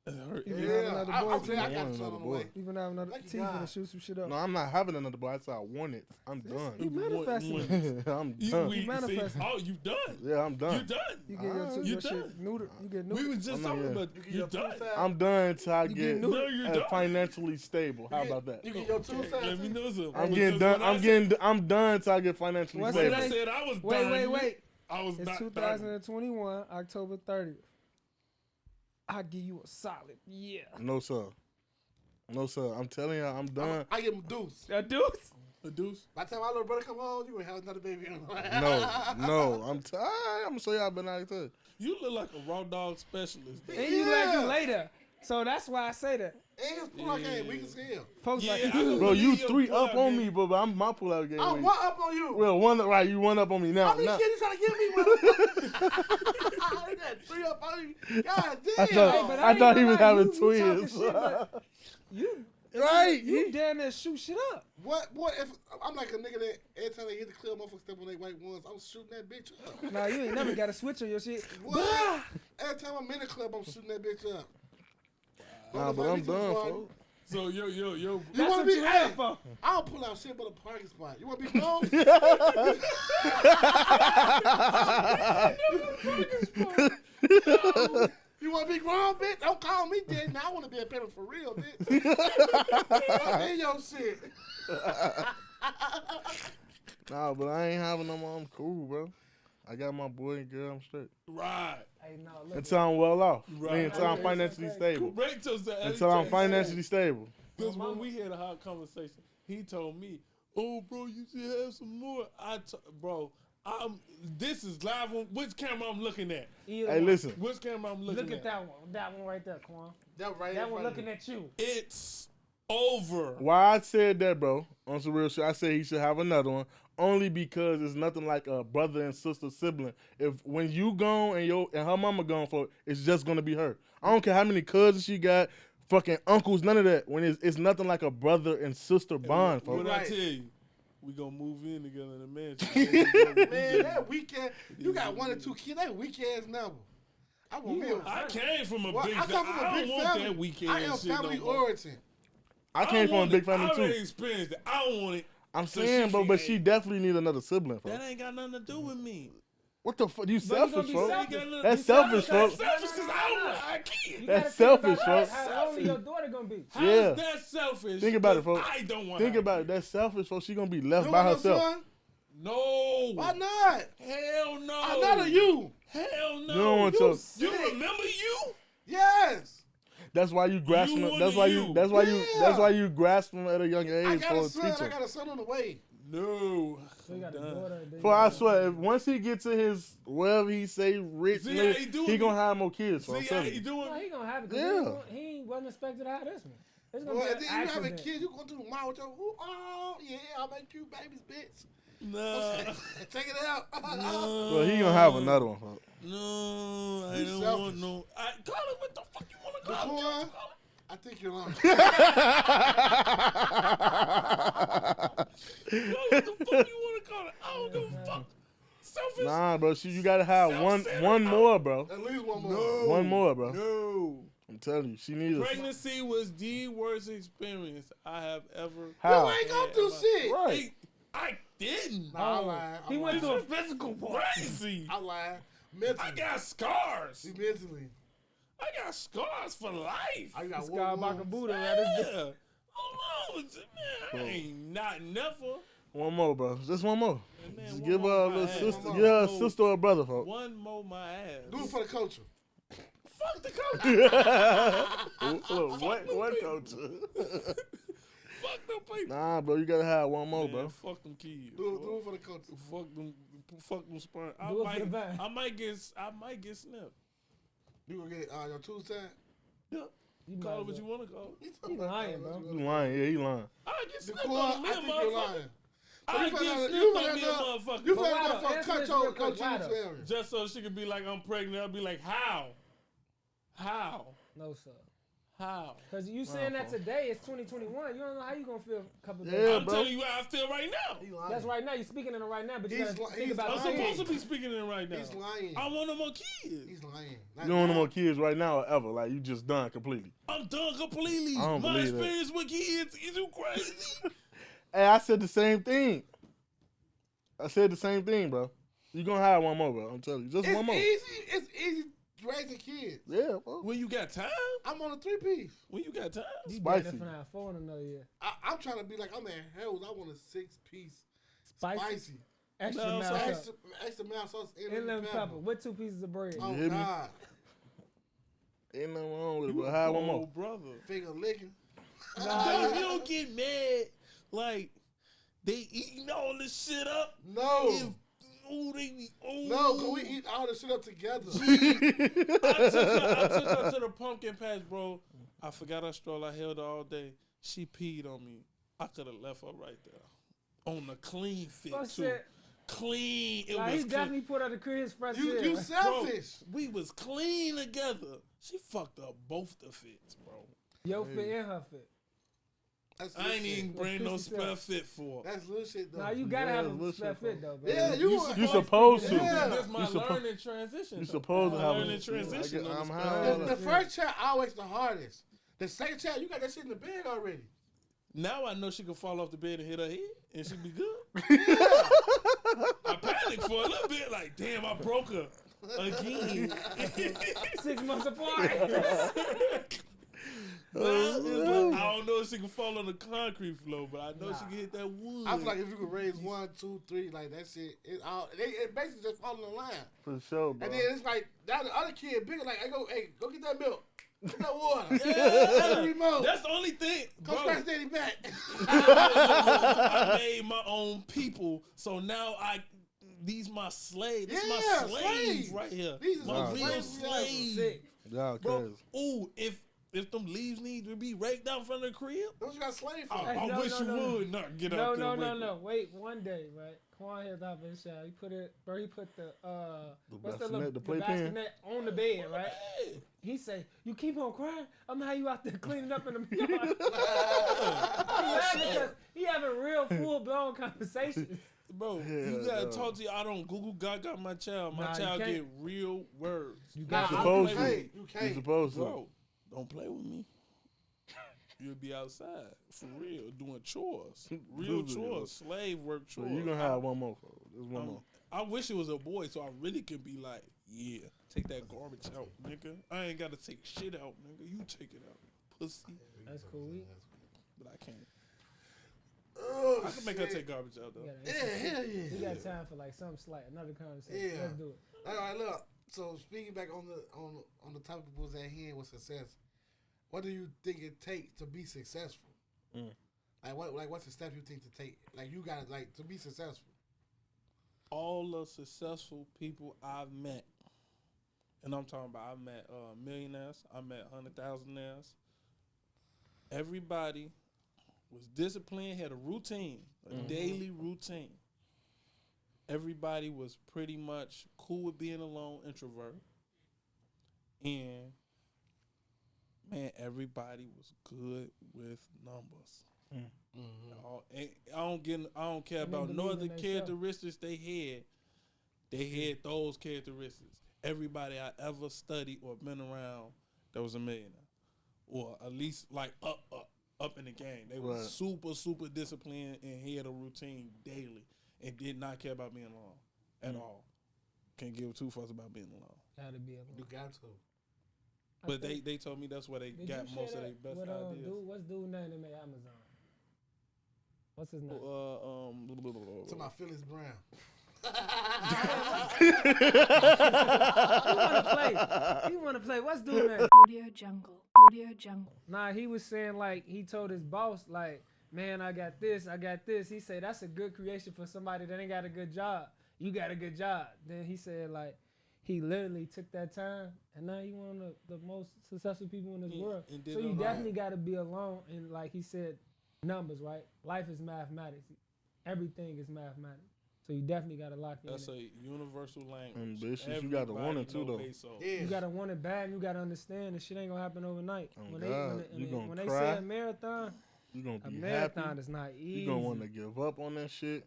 It hurt. You Yeah, have another I'm boy, saying I too. got I want son on another the way. boy. Even have another Thank you, teeth and God. shoot some shit up. No, I'm not having another boy. I said I want it. I'm done. You manifesting What- it. I'm You, done. we, manifesting. see, oh, you done. Yeah, I'm You done. done. You get your, You your done. shit neutered. You get We neutered. was just I'm not talking yet. about You get you your done. two sides. I'm done until I You get getting No, you're done. financially stable. How about that? You get your two Okay, sides. let me know something. I'm Because getting done. when I said- I'm done until I get financially What's When stable. I today? said I was Wait, done. wait. I was It's not done. 2021, October 30th. I give you a solid No sir. No sir. I'm telling you, I'm done. I give him deuce. A deuce? A deuce. By the time my little brother come home, you gonna have another baby. No. I'm gonna show y'all been out there. You look like a raw dog specialist. And you like you later. So that's why I say that. And his pull-out game weak as hell. Folks Yeah, like, I know. Bro, you Your 3 up pull-out on game. me, but my pull-out game. I'm weak. one up on you. Well, you 1 up on me now. How many Now- kids you trying to give me, motherfucker? They got 3 up on you. God damn. I thought- but I ain't thought he gonna was lie, having you talking twins. shit, but you Right. you damn near shoot shit up. What if I'm like a nigga that every time they hit the club, motherfucker step on their white ones, I'm shooting that bitch up. Nah, you ain't never got to switch on your shit. What? Every time I'm in the club, I'm shooting that bitch up. Nah, but I'm done, folks. So yo. You That's want what to be? you Hey, have for. I don't pull out shit but a parking spot. You want to be grown? You want to be grown, bitch? Don't call me dead. Now I want to be a parent for real, bitch. I'm in your shit. Nah, but I ain't having no more. I'm cool, bro. I got my boy and girl. I'm straight. Right. Hey, no, look. Until I'm well off. Right. Until I'm financially stable. Correct us. Until I'm financially stable. Because when we had a hot conversation, he told me, "Oh, bro, you should have some more." Bro, this is live on which camera I'm looking at. Either Hey, one. listen. Which camera I'm looking Look at that one. That one right there, Quan. That right. That in one front of looking me. at you. It's over. Why I said that, bro, on some real shit, I said he should have another one. Only because it's nothing like a brother and sister sibling. If when you gone and her mama gone for it, it's just gonna be her. I don't care how many cousins she got, fucking uncles, none of that. When it's nothing like a brother and sister bond, What folks. I Right. tell you, we gonna move in together in a mansion. Man, that weekend, you got 1 or 2 kids. That weak ass number. I want me. I came from a Well, big I come from a I big don't want family. that weekend I am shit family no more. origin. I came from a big family I already too. experienced it. I don't want it. I'm So saying, she bro, but can't- she definitely need another sibling, folks. That ain't got nothing to do with me. What the fuck? You But you gonna selfish, be folks. selfish. Ain't got nothing- That's you selfish, That's folks. selfish because I don't want a You kid. gotta That's think about selfish, how- folks. How old your daughter gonna be? How Yeah. is that selfish? Think about it, 'Cause folks. I don't want Think her. about it. That's selfish, folks. She gonna be left You by want no herself. son? No. Why not? Hell no. I'm not a you. Hell no. You don't want to. You remember you? Yes. That's why you grasp You them. want That's the why you. you. That's why you. Yeah. That's why you grasp them at a young I age got for a a son. I teacher. got a son on the way. No. So you got a Done. daughter. then For you I got- swear, if once he get to his wherever he say rich, See nigga, how he doing he me? gonna have more kids. So I'm See how telling you you. doing? No, he gonna have it. 'Cause Yeah. he wasn't expected to have this one. It's gonna Well, be and an then you have a accident. kid, you go to the mall with your, oh, yeah, I'll make you babies, bitch. No. Check it out. Well, he gonna have another one. Folks. No, I You don't selfish. want no. Call it what the fuck you want to call Before- it? I think you're lying. Call it the fuck you want to call it. I don't give a fuck. Selfish. Nah, bro, you gotta have Self-centered. one more, bro. At least one more. No. One more, bro. No. I'm telling you, she needs a Pregnancy was the worst experience I have ever. how. You ain't gonna do Yeah, shit. Right. I didn't. Nah, I'm lying. He I'm went lying. through a physical part. Crazy. I'm lying. Mentally. I got scars. Mentally. I got scars for life. I got Sky one Baka more. Buddha, right? This bitch- Yeah. Hold on, man. I ain't not never. One more, bro. Just one more. Man, Just one give more her a my little ass. sister. One Give her a more. sister or a brother, folks. One more my ass. Do it for the culture. Fuck the coach. What culture? Fuck them people. Nah, bro, you gotta have one more, Man, bro. fuck them kids. Do bro. it for the culture. Fuck them sperm. Do it for the bag. I might get snipped. You gonna get your tooth tied? Yeah. You Call it might what as you well. want to call it. He lying, bro. He lying. Yeah, he lying. I get The snipped core, on me, I think you're motherfucker. lying. I you get found out- snipped you on found me, out- motherfucker. You But found why out though? for Answer cut this your real quick. Why tooth though? area. Just so she could be like, I'm pregnant. I'll be like, how? How? No, sir. How? Because you saying that today, it's 2021. You don't know how you going to feel a couple days. Yeah, I'm bro. telling you how I feel right now. He lying. That's right now. You're speaking in it right now, but you He's got to li- think he's about I'm the lying. supposed kids. to be speaking it right now. He's lying. I want no more kids. He's lying. You don't want no more kids right now or ever. Like, you just done completely. I'm done completely. I don't My believe that. experience with kids is you crazy. Hey, I said the same thing. I said the same thing, bro. You gonna have one more, bro. I'm telling you. Just one more. It's easy raising kids. Yeah, bro. When you got time? I'm on a 3-piece. When you got time? You Spicy. better finna have 4 in another year. I'm trying to be like, I'm at Harold's. I want a 6-piece. Spicy. Spicy. Extra No, mouth so sauce. Extra mouse sauce and And lemon pepper. pepper with 2 pieces of bread. Oh, You hear me? God. Ain't nothing wrong with it, You but have one a more. cold brother. Finger licking. Dog, you don't get mad like they eating all this shit up. No. They be No, because we eat all the shit up together. I took her to the pumpkin patch, bro. I forgot her stroll. I held her all day. She peed on me. I could have left her right there. On the clean fit, Fuck too. shit. Clean. It Like, was he clean. definitely put out the crib fresh You air. you Bro, selfish. we was clean together. She fucked up both the fits, bro. Your fit and her fit. That's I little ain't shit. even bring no That's spare fit for her. That's little shit, though. Nah, you gotta Yeah, have a listen, spare fit though, bro. Yeah, you You supposed to. Yeah. That's my You suppo- learning transition. You though. supposed to My have learning a transition. I'm on high. the The first child always the hardest. The second child, you got that shit in the bed already. Now I know she can fall off the bed and hit her head, and she be good. I panicked for a little bit, like, damn, I broke her again. 6 months apart. Well, it's like, I don't know if she can fall on the concrete floor, but I know she can hit that wood. I feel like if you could raise 1, 2, 3, like that shit, it basically just fall in line. For sure, bro. And then it's like now the other kid bigger, like, hey, go get that milk, get that water, Yeah. the remote. That's the only thing. Come Bro, scratch daddy back. I made my own people, so now these my slaves. This my Yeah, slaves slaves. right here. These is my the real slaves we have. slaves. Sick. Y'all Bro, crazy. ooh, if them leaves need to be raked out from the crib, What you got slave for? Hey, I no, wish no, you no. would not get No, out there. no, and no, rake no. it. Wait, one day, right? Quan had top of his shower. He put what's the bassinet, the the playpen? bassinet on the bed, right? Hey. He say, "You keep on crying. I'm how you out there cleaning up in the yard." I'm laughing because he having real full blown conversations. Bro, Yeah, you gotta no. talk to you. I don't Google Gaga my child. My Nah, you child can't. get real words. You Nah, got You I supposed you to. can't. You You can't. supposed to. Bro, don't play with me. You'll be outside for real doing chores, real Dude, chores, slave work So chores. you gonna have one more, folks. There's one more. I wish it was a boy, so I really could be like, yeah, take that garbage out, nigga. I ain't gotta take shit out, nigga. You take it out, pussy. That's cool. But I can't. Oh, I can make her shit. take garbage out though. We got, Yeah, hell we yeah. got time for like something slight, another conversation. Yeah. Let's do it. All right, look. So speaking back on the topic was at hand with success. What do you think it takes to be successful? Mm. What's the step you think to take? Like you got to be successful. All the successful people I've met, and I'm talking about I met millionaires, I met 100,000naires. Everybody was disciplined, had a routine, a daily routine. Everybody was pretty much cool with being alone, introvert. And man, everybody was good with numbers. I don't care And they about no believe other in themselves. characteristics they had. They had those characteristics. Everybody I ever studied or been around that was a millionaire, or at least like up in the game. They were Right. super disciplined and had a routine daily and did not care about being alone at all. Can't give two fucks about being alone. Gotta be alone. You got to. I But think- they told me that's where they Did got you most share of their that best with, ideas. what's dude name that made Amazon? What's his name? To my Phyllis Brown. He wanna play. What's dude name? Audio Jungle. Audio Jungle. Nah, he was saying like he told his boss like, man, I got this. He said that's a good creation for somebody that ain't got a good job. You got a good job. Then he said like he literally took that time and now he one of the most successful people in this Yeah, world. and did So you it right. definitely got to be alone and like he said, numbers, right? Life is mathematics. Everything is mathematics. So you definitely got to lock in. That's a universal language. Ambitious. You gotta want it, too, Everybody know though. they soul. Yeah. You gotta want it bad, and you gotta understand the shit ain't gonna happen overnight. Oh, when God. You gonna when they cry. say a marathon You gonna is be not happy. easy. You gonna want to give up on that shit,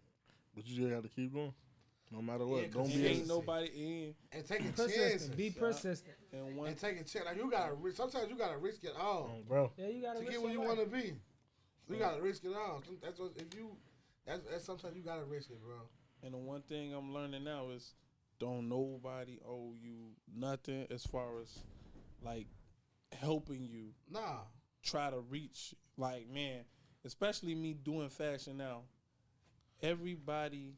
but you just got to keep going, no matter what. Yeah, 'cause Don't And be. ain't nobody in. And taking Persistent. chances. Be persistent. And one And taking chances. Like you gotta risk. Sometimes you gotta risk it all Oh, bro. Yeah, you gotta to risk get where you your want life. to be. You gotta risk it all. That's what if you. That's sometimes you gotta risk it, bro. And the one thing I'm learning now is don't nobody owe you nothing as far as like helping you Nah. try to reach. Like, man, especially me doing fashion now, everybody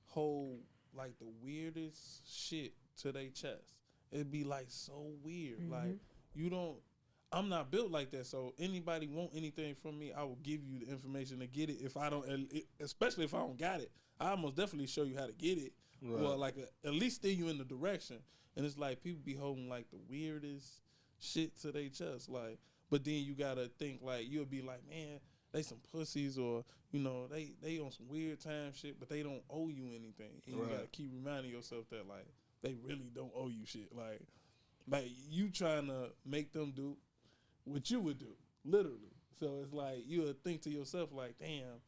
hold like the weirdest shit to their chest. It'd be like so weird. Like you don't I'm not built like that, so anybody want anything from me, I will give you the information to get it. If I don't, especially if I don't got it, I most definitely show you how to get it, Right. or like at least steer you in the direction. And it's like people be holding like the weirdest shit to their chest, like. But then you gotta think like you'll be like, man, they some pussies, or you know they on some weird time shit, but they don't owe you anything. And you Right. gotta keep reminding yourself that like they really don't owe you shit, like you trying to make them do what you would do, literally. So it's like you would think to yourself like, damn,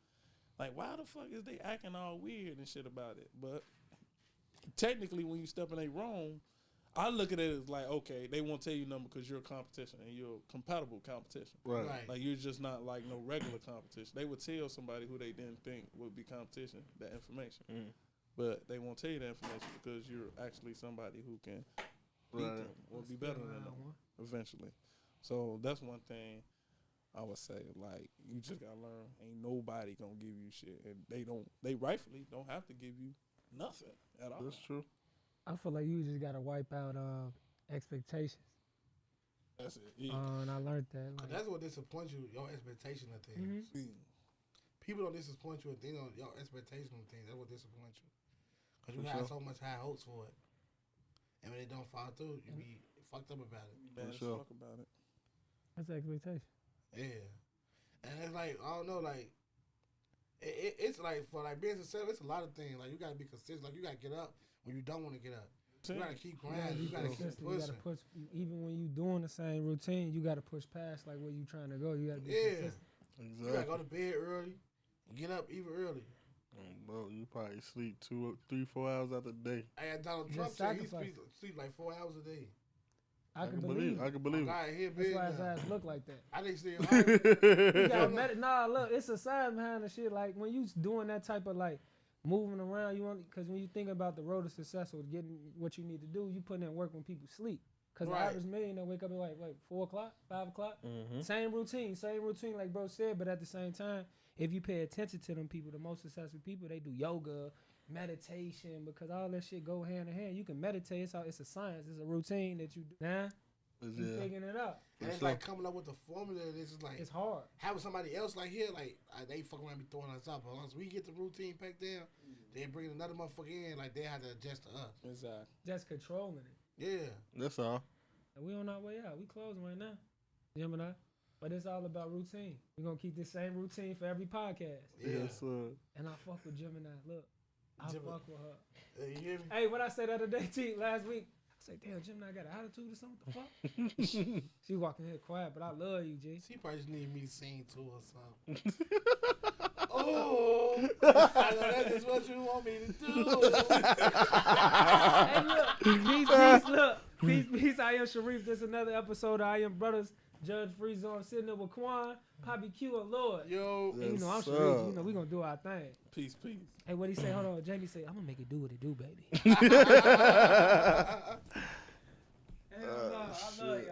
like why the fuck is they acting all weird and shit about it? But technically, when you step in a wrong, I look at it as like, okay, they won't tell you nothing because you're a competition and you're a compatible competition. Right. Right. Like you're just not like no regular competition. They would tell somebody who they didn't think would be competition that information, but they won't tell you that information because you're actually somebody who can beat Right. them or be better than them eventually. So that's one thing I would say like you just gotta learn. Ain't nobody gonna give you shit, and they rightfully don't have to give you nothing at all. That's true. I feel like you just gotta wipe out expectations. That's it. Yeah. And I learned that. Cause Like, that's what disappoints you, your expectation of things. People don't disappoint you with things, your expectation of things. That's what disappoints you. Cause you For have sure. so much high hopes for it, and when it don't fall through, you be fucked up about it. Bad as sure. fuck about it. that's expectation. Yeah, and it's like I don't know, like it's like for like being successful, it's a lot of things. Like you gotta be consistent. Like you gotta get up when you don't want to get up. You gotta keep grinding. You gotta keep Consistent. You gotta pushing. push. Even when you doing the same routine, you gotta push past like where you trying to go. You gotta be Yeah, consistent. you gotta go to bed early, and get up even early. Bro, you probably sleep 2, 3, 4 hours out the day. I had Donald Just Trump said he sacrifice. sleep like 4 hours a day. I can believe. I can believe God, he That's big why his now. ass look like that. I think still it. You gotta nah, look, it's a science behind the shit. Like when you doing that type of like moving around, you want because when you think about the road to success or getting what you need to do, you put in work when people sleep. Cause Right. the average millionaire wake up at like 4 o'clock, 5 o'clock. Mm-hmm. Same routine, like bro said. But at the same time, if you pay attention to them people, the most successful people, they do yoga, meditation, because all that shit go hand in hand. You can meditate. It's a science. It's a routine that you do. Nah, you Yeah. figuring it out. and it's like coming up with the formula. This is like It's hard. having somebody else like here, like they fuck around me throwing us up. But once we get the routine packed down, they bring another motherfucker in. Like they have to adjust to us. Exactly. Just controlling it. Yeah, That's all. And we on our way out. We closing right now, Gemini. But it's all about routine. We're going to keep the same routine for every podcast. yeah. Yes, sir. And I fuck with Gemini. Look, I Gemini. fuck with her. You hear me? Hey, what I said the other day, T, last week, I said, damn, Gemini got an attitude or something. What the fuck? She walking here quiet, but I love you, G. She probably just need me to sing to her something. Oh, I know that's just what you want me to do. Hey, look. Peace. I am Sharif. This is another episode of I Am Brothers. Judge Free Zone. I'm sitting there with Quan, Poppy Q, and Lord. Yo, And, I'm Yes, Sharif. sir. We going to do our thing. Peace. Hey, what he say? Hold on. Jamie say, I'm going to make it do what it do, baby. Hey, I love y'all, man.